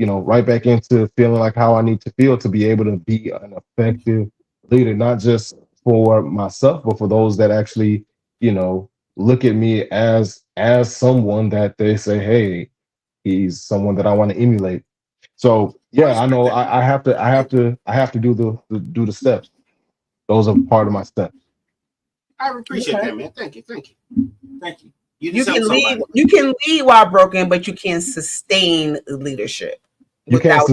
feeling like how I need to feel to be able to be an effective leader, not just for myself, but for those that actually, look at me as someone that they say, hey, he's someone that I want to emulate. So yeah, I know I have to do the steps. Those are part of my steps. I appreciate that, man. Thank you. You can lead while broken, but you can't sustain leadership. You can't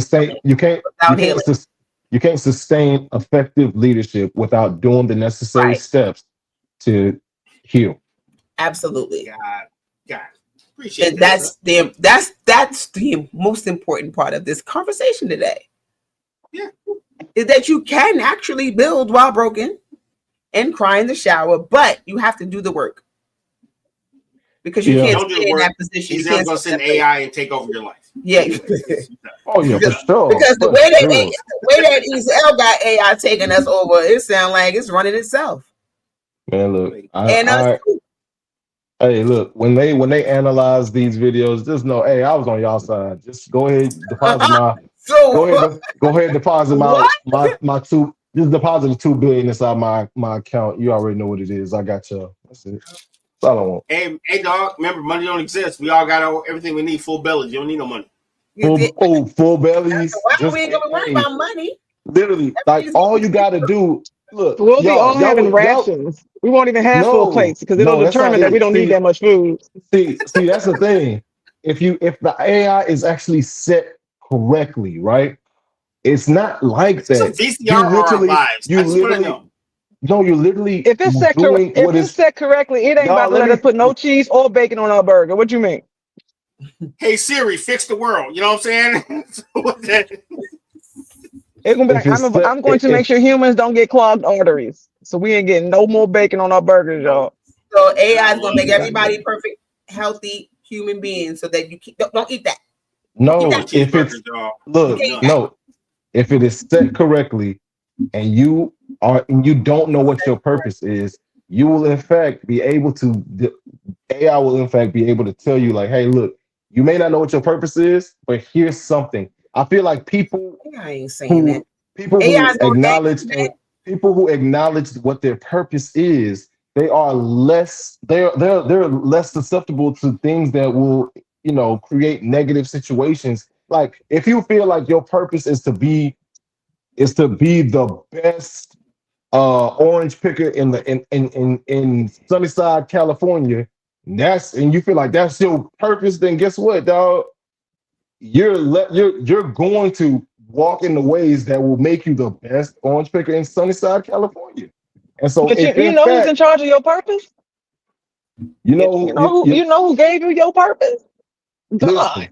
sustain effective leadership without doing the necessary steps to heal. Absolutely. God. Appreciate and that's the most important part of this conversation today. Yeah. Is that you can actually build while broken and cry in the shower, but you have to do the work. Because you can't stay in that position. He's never going to send AI and take over your life. Yeah. Oh yeah, for sure. Because the way that ESL got AI taking us over, it sounds like it's running itself. Man, look, hey, look, when they analyze these videos, just know, hey, I was on y'all side. Just go ahead, deposit go ahead, deposit my two. Just deposit the $2 billion inside my account. You already know what it is. I got y'all. That's it. That's all I want. Hey, dog. Remember, money don't exist. We all got everything we need. Full bellies. You don't need no money. Full bellies. Why we ain't gonna worry about money? Literally, like all you got to do. Look, we'll be all having rations. We won't even have full plates because it'll determine that we don't need that much food. See, that's the thing. If the AI is actually set correctly, right? It's not like that. You're literally. If it's set correctly, it ain't about to let us put no cheese or bacon on our burger. What you mean? Hey Siri, fix the world. You know what I'm saying? I'm going to make sure humans don't get clogged arteries. So we ain't getting no more bacon on our burgers, y'all. So AI is going to make everybody perfect, healthy human beings so that you don't eat that. No, if it is set correctly and you don't know what your purpose is, you will in fact be able to, AI will in fact be able to tell you like, hey, look, you may not know what your purpose is, but here's something. I feel like people who acknowledge what their purpose is, they're less susceptible to things that will, create negative situations. Like if you feel like your purpose is to be the best orange picker in Sunnyside, California, and you feel like that's your purpose, then guess what, dog? You're going to walk in the ways that will make you the best orange picker in Sunnyside, California. And so, but you know who's in charge of your purpose? You know who gave you your purpose? God.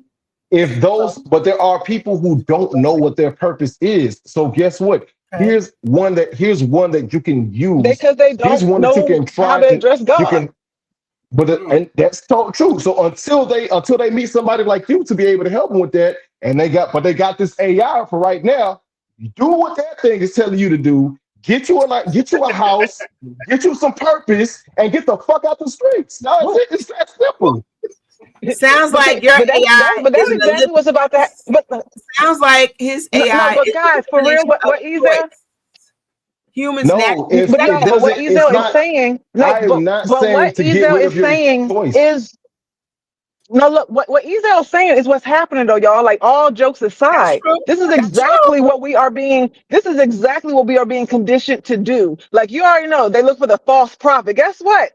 But there are people who don't know what their purpose is. So guess what? Here's one that you can use. Because they Here's don't one that you know can how try to to address you God. can and that's true. So until they meet somebody like you to be able to help them with that, and they got this AI for right now. Do what that thing is telling you to do. Get you a house, get you some purpose, and get the fuck out the streets. No, it's that simple. Sounds like your AI. But that's exactly what's about to happen. But sounds like his AI. No, but guys, for real, what Ezel? Humans No, but y'all, but what Ezel is saying, I am not but saying what to get Ezel rid is of your saying choice. is no. Look, what Ezel is saying is what's happening, though, y'all. Like, all jokes aside, this is exactly what we are being. This is exactly what we are being conditioned to do. Like, you already know, they look for the false prophet. Guess what?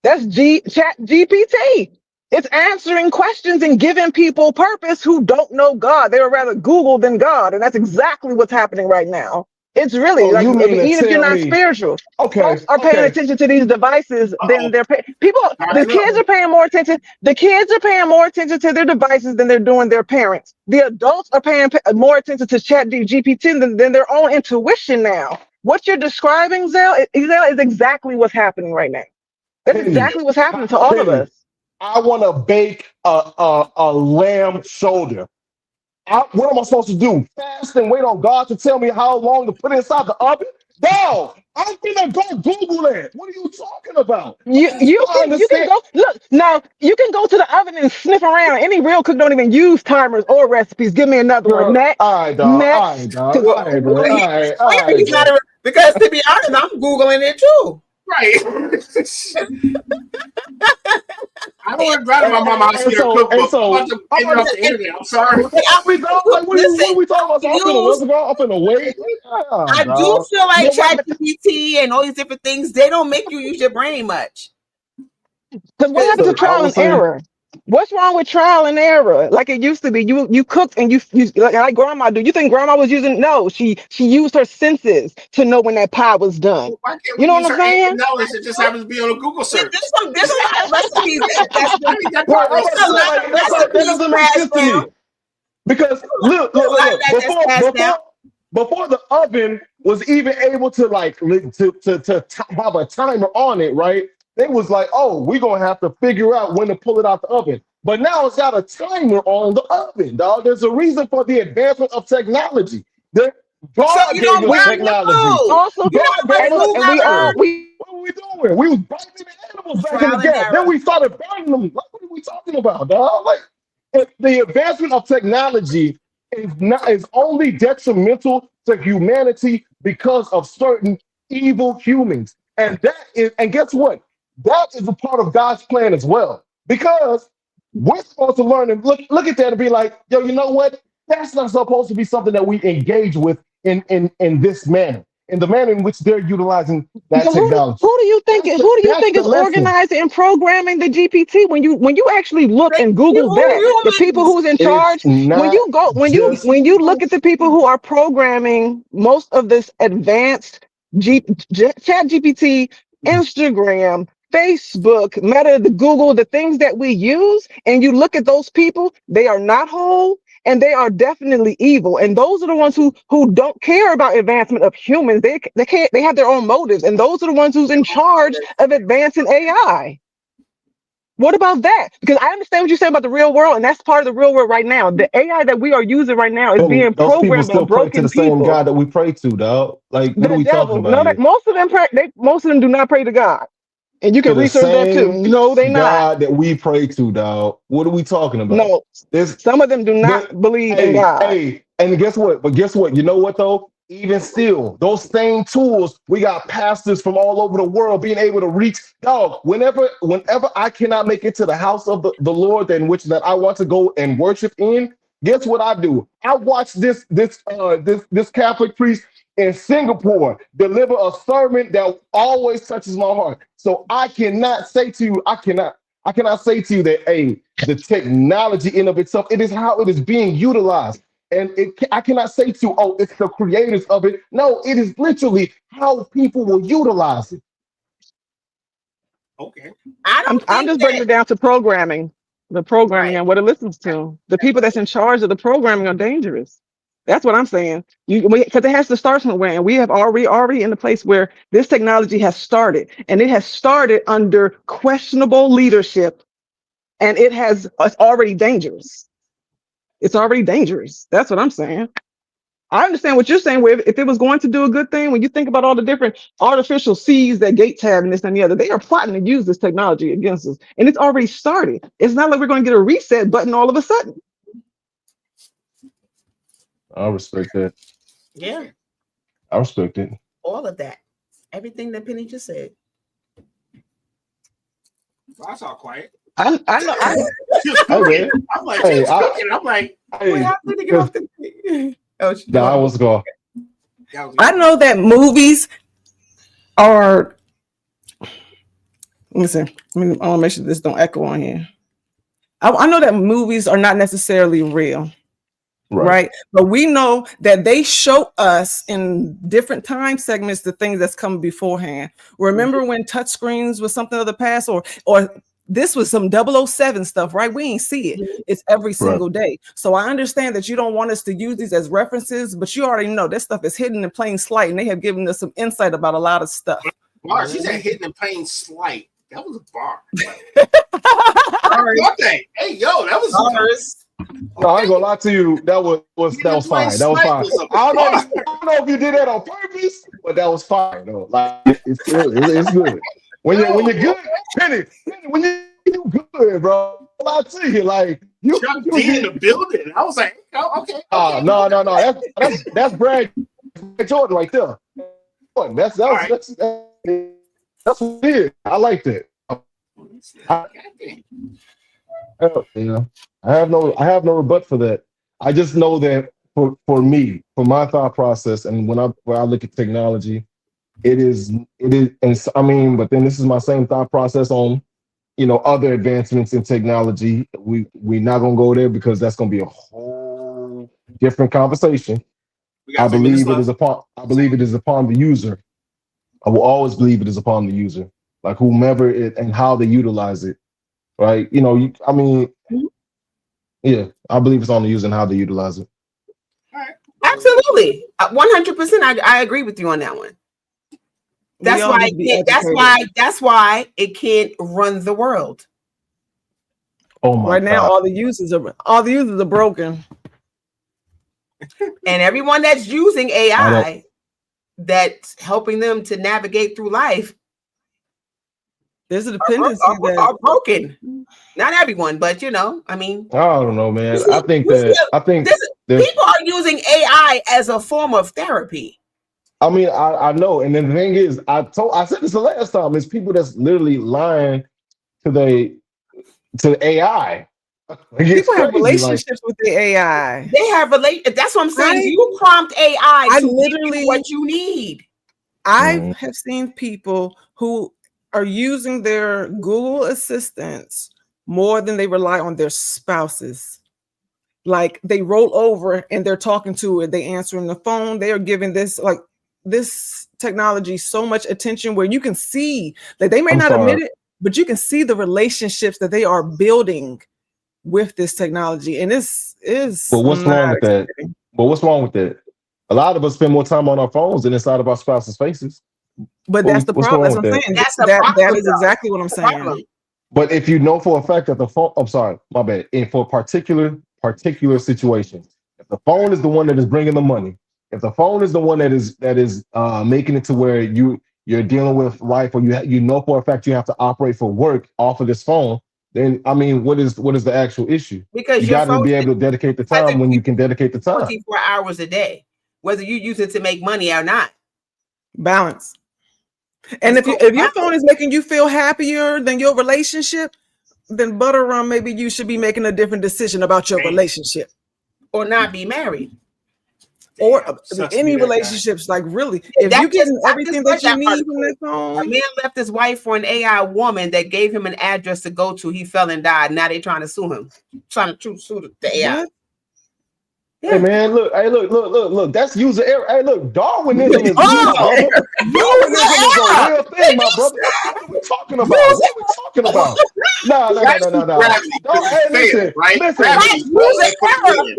That's Chat GPT. It's answering questions and giving people purpose who don't know God. They would rather Google than God, and that's exactly what's happening right now. It's really like, even if you're not spiritual, folks are paying attention to these devices than people. The kids are paying more attention. The kids are paying more attention to their devices than they're doing their parents. The adults are paying more attention to Chat GPT than their own intuition now. What you're describing, Zell, is exactly what's happening right now. That's exactly what's happening to all of us. I want to bake a lamb shoulder. What am I supposed to do? Fast and wait on God to tell me how long to put it inside the oven? No, I'm gonna go Google it. What are you talking about? You can go look now. You can go to the oven and sniff around. Any real cook don't even use timers or recipes. Give me another one. Next, all right, dog. All right, because to be honest, I'm Googling it too. Right. I don't want to drive my mama house to get her cookbook. I'm sorry. What are we talking about? I'm finna wait. I do feel like ChatGPT and all these different things, they don't make you use your brain much. Because what happened to trial and error? What's wrong with trial and error? Like it used to be, you cooked and you like grandma do. You think grandma was using? No, she used her senses to know when that pie was done. Why can't we you know use what I'm saying? Knowledge? It just happens to be on a Google search. There's a lot of recipes that doesn't make sense to me. Because look, before the oven was even able to to have a timer on it, right? They was like, oh, we're gonna have to figure out when to pull it out the oven. But now it's got a timer on the oven, dog. There's a reason for the advancement of technology. God gave us technology. Also, God gave us what were we doing? We was biting the animals back in the day. Then we started burning them. Like, what are we talking about, dog? Like, the advancement of technology is only detrimental to humanity because of certain evil humans. And guess what? That is a part of God's plan as well. Because we're supposed to learn and look at that and be like, yo, you know what? That's not supposed to be something that we engage with in this manner, in the manner in which they're utilizing that technology. Who do you think is organizing and programming the GPT? When you actually look and Google that, the people who's in charge, when you look at the people who are programming most of this advanced Chat GPT, Instagram, Facebook, Meta, the Google, the things that we use, and you look at those people, they are not whole and they are definitely evil. And those are the ones who don't care about advancement of humans. They have their own motives, and those are the ones who's in charge of advancing AI. What about that? Because I understand what you're saying about the real world, and that's part of the real world right now. The AI that we are using right now is being programmed by broken people. Same God that we pray to, dog. Like, what are we talking about? No, most of them do not pray to God. And you can research that too. No, they not. God that we pray to, dog. What are we talking about? No, some of them do not believe in God. And guess what? But guess what? You know what though? Even still, those same tools, we got pastors from all over the world being able to reach. Dog, whenever I cannot make it to the house of the Lord that I want to go and worship in, guess what I do? I watch this Catholic priest in Singapore deliver a sermon that always touches my heart. So I cannot say to you that the technology in of itself, it is how it is being utilized. And I cannot say to you, oh, it's the creators of it. No, it is literally how people will utilize it. Okay. I'm just bringing it down to programming. The programming and what it listens to. The people that's in charge of the programming are dangerous. That's what I'm saying. Because it has to start somewhere, and we have already in the place where this technology has started, and it has started under questionable leadership, and it's already dangerous. It's already dangerous. That's what I'm saying. I understand what you're saying. Where if it was going to do a good thing, when you think about all the different artificial seeds that Gates have and this and the other, they are plotting to use this technology against us, and it's already started. It's not like we're going to get a reset button all of a sudden. I respect that. Yeah, I respect it. all of that, everything that Penny just said. Well, that's all quiet. I know. I'm like, hey, I'm like, wait, how did it get off the? No, I was going. I know that movies are. Let me see. I want to make sure this don't echo on here. I know that movies are not necessarily real, right? But we know that they show us in different time segments the things that's coming beforehand. Remember when touchscreens was something of the past, or this was some 007 stuff, right? We ain't see it. It's every single day. So I understand that you don't want us to use these as references, but you already know this stuff is hidden in plain sight, and they have given us some insight about a lot of stuff. Wow, she said hidden in plain sight. That was a bar. Hey, yo, that was bars. No, I ain't gonna lie to you. That was fine. That was fine. I don't know if you did that on purpose, but that was fine though. Like it's good. When you're good, Penny, when you're good, bro. I lie to you, like you in the building. I was like, oh, okay. No. That's Brad Jordan right there. That's what it is. I like that. Yeah. I have no rebut for that. I just know that for me, for my thought process, and when I look at technology, it is, and I mean, but then this is my same thought process on, other advancements in technology. We're not gonna go there because that's gonna be a whole different conversation. I believe it is upon the user. I will always believe it is upon the user, like whomever it and how they utilize it. Right? I believe it's on the user and how they utilize it. Absolutely, 100%. I agree with you on that one. That's why it can't run the world. Oh my! Right now, all the users are broken, and everyone that's using AI, that's helping them to navigate through life. There's a dependency are broken. Not everyone, but I mean, I don't know, man. I think people are using AI as a form of therapy. I mean, I know, and then the thing is, I said this the last time. It's people that's literally lying to the AI. People have relationships with the AI. They have That's what I'm saying. You prompt AI to literally what you need. I have seen people who are using their Google assistants more than they rely on their spouses. Like they roll over and they're talking to it, they answering the phone, they are giving this technology so much attention where you can see that they may not admit it, but you can see the relationships that they are building with this technology. And this is what's wrong with that? But what's wrong with that? A lot of us spend more time on our phones than inside of our spouse's faces. But that's the problem. That's what I'm saying. That is exactly what I'm saying. But if you know for a fact that the phone, I'm sorry, my bad. And for particular situations, if the phone is the one that is bringing the money, if the phone is the one that is making it to where you're dealing with life, or you know for a fact you have to operate for work off of this phone, then I mean, what is the actual issue? Because you got to be able to dedicate the time when you can dedicate the time. 24 hours a day, whether you use it to make money or not. Balance. And if your phone is making you feel happier than your relationship, then butter rum, maybe you should be making a different decision about your relationship. Or not be married. Or any relationships, like really. If you're getting everything that you need from that phone. A man left his wife for an AI woman that gave him an address to go to. He fell and died. Now they're trying to sue him. Trying to sue the AI. Hey man, look. That's user error. Hey, look, Darwinism is real, brother. Darwinism is a real thing, my brother. What are we talking about? What are we talking about? No. Hey, listen, right?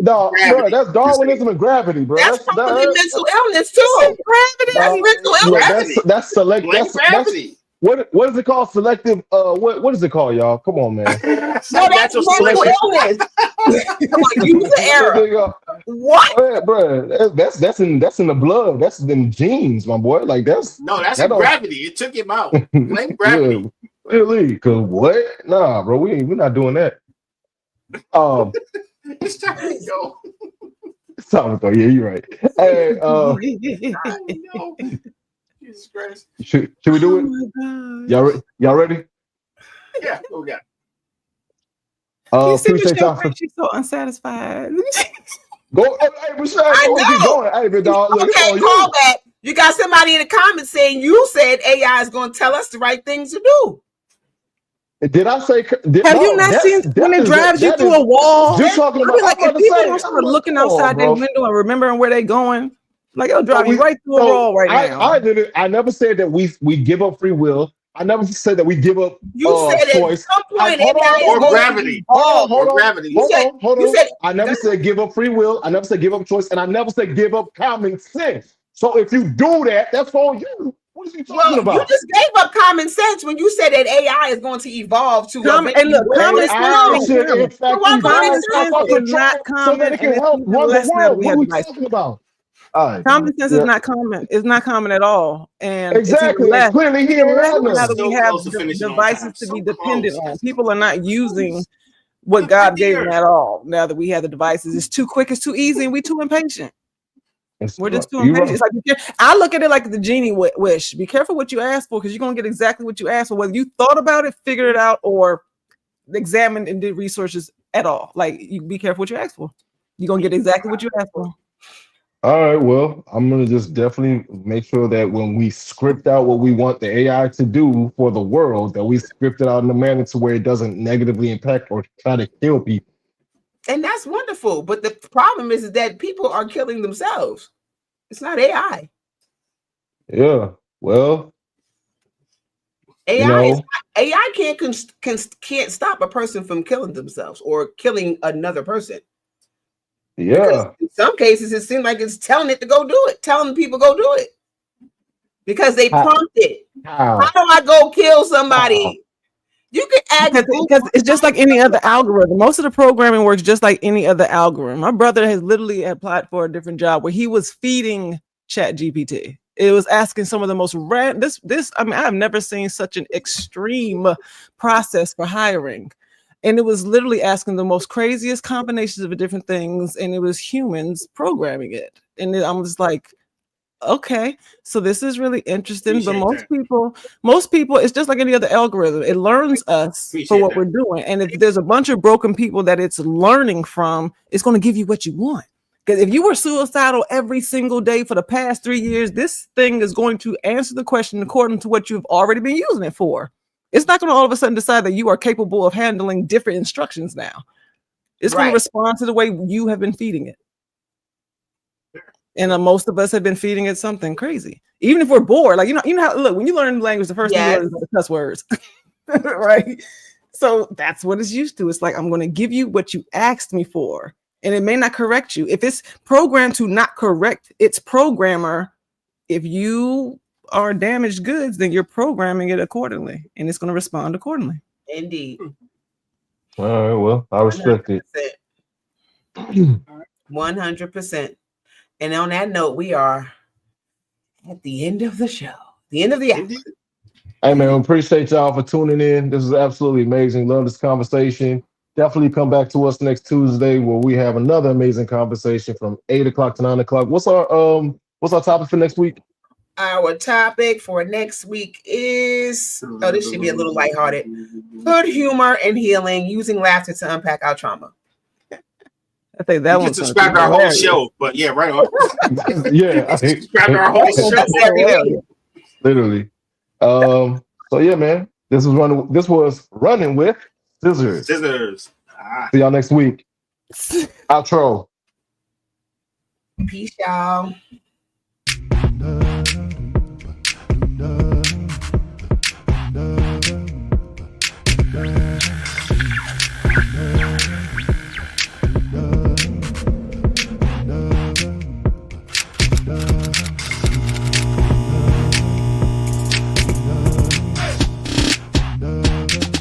No, bro, that's Darwinism and gravity, bro. That's probably mental illness too. Gravity. That's mental illness. That's select. That's gravity. What is it called? Selective. What is it called, y'all? Come on, man. That's mental illness. Come on, user error. What, bro? That's in the blood. That's in the genes, my boy. Like that's gravity. It took him out. Blame gravity. Yeah, really? Cause what? Nah, bro. We're not doing that. It's time to go. It's time to go. Yeah, you're right. Hey, Jesus Christ. Should we do it? Y'all ready? Yeah, go got. Appreciate y'all. She's so unsatisfied. Go, hey, Michelle. Keep going. Hey, big dog. Look, okay, call back. You got somebody in the comments saying you said AI is going to tell us the right things to do. Did I say? Have you not seen when it drives you through a wall? You're talking about. Like if people don't start looking outside their window and remembering where they're going, like it'll drive you right through a wall right now. I never said that we give up free will. I never said that we give up at choice. some point or gravity. Hold on. I never said give up free will. I never said give up choice, and I never said give up common sense. So if you do that, that's on you. What are you talking about? You just gave up common sense when you said that AI is going to evolve to common sense. Common sense is not common. So that it can help run the world. What are we talking about? Common sense is not common. It's not common at all. And exactly. It's clearly here around us. Now that we have devices to be dependent on, people are not using what God gave them at all. Now that we have the devices, it's too quick, it's too easy, and we're too impatient. We're just too impatient. It's like, I look at it like the genie wish. Be careful what you ask for, because you're gonna get exactly what you asked for, whether you thought about it, figured it out, or examined and did researches at all. Like, you be careful what you ask for. You're gonna get exactly what you asked for. All right, well, I'm going to just definitely make sure that when we script out what we want the AI to do for the world, that we script it out in a manner to where it doesn't negatively impact or try to kill people. And that's wonderful. But the problem is that people are killing themselves. It's not AI. Yeah, well. AI can't stop a person from killing themselves or killing another person. Yeah. Because in some cases, it seems like it's telling it to go do it, telling people go do it because they prompt it. How do I go kill somebody? You can add because it's just like any other algorithm. Most of the programming works just like any other algorithm. My brother has literally applied for a different job where he was feeding ChatGPT. It was asking some of the most random. I mean, I've never seen such an extreme process for hiring. And it was literally asking the most craziest combinations of different things, and it was humans programming it. And I'm just like, okay, so this is really interesting. But most people, it's just like any other algorithm. It learns us for what we're doing. And if there's a bunch of broken people that it's learning from, it's going to give you what you want. Because if you were suicidal every single day for the past 3 years, this thing is going to answer the question according to what you've already been using it for. It's not going to all of a sudden decide that you are capable of handling different instructions now. It's going to respond to the way you have been feeding it. And most of us have been feeding it something crazy. Even if we're bored, like, you know how, look, when you learn language, the first thing you learn is the cuss words, right? So that's what it's used to. It's like, I'm going to give you what you asked me for. And it may not correct you. If it's programmed to not correct its programmer, if you are damaged goods, then you're programming it accordingly, and it's going to respond accordingly. Indeed. All right, well, I respect 100%. it. 100%. And on that note, we are at the end of the show, the end of the episode. Hey, man, we appreciate y'all for tuning in. This is absolutely amazing. Love this conversation. Definitely come back to us next Tuesday where we have another amazing conversation from 8 o'clock to 9 o'clock. What's our topic for next week? Our topic for next week is, this should be a little lighthearted. Good humor and healing, using laughter to unpack our trauma. I think that one subscribe to our whole show, but yeah, right on. Yeah, subscribe to our whole show. Literally. So yeah, man. This was running with scissors. Scissors. See y'all next week. Outro. Peace, y'all.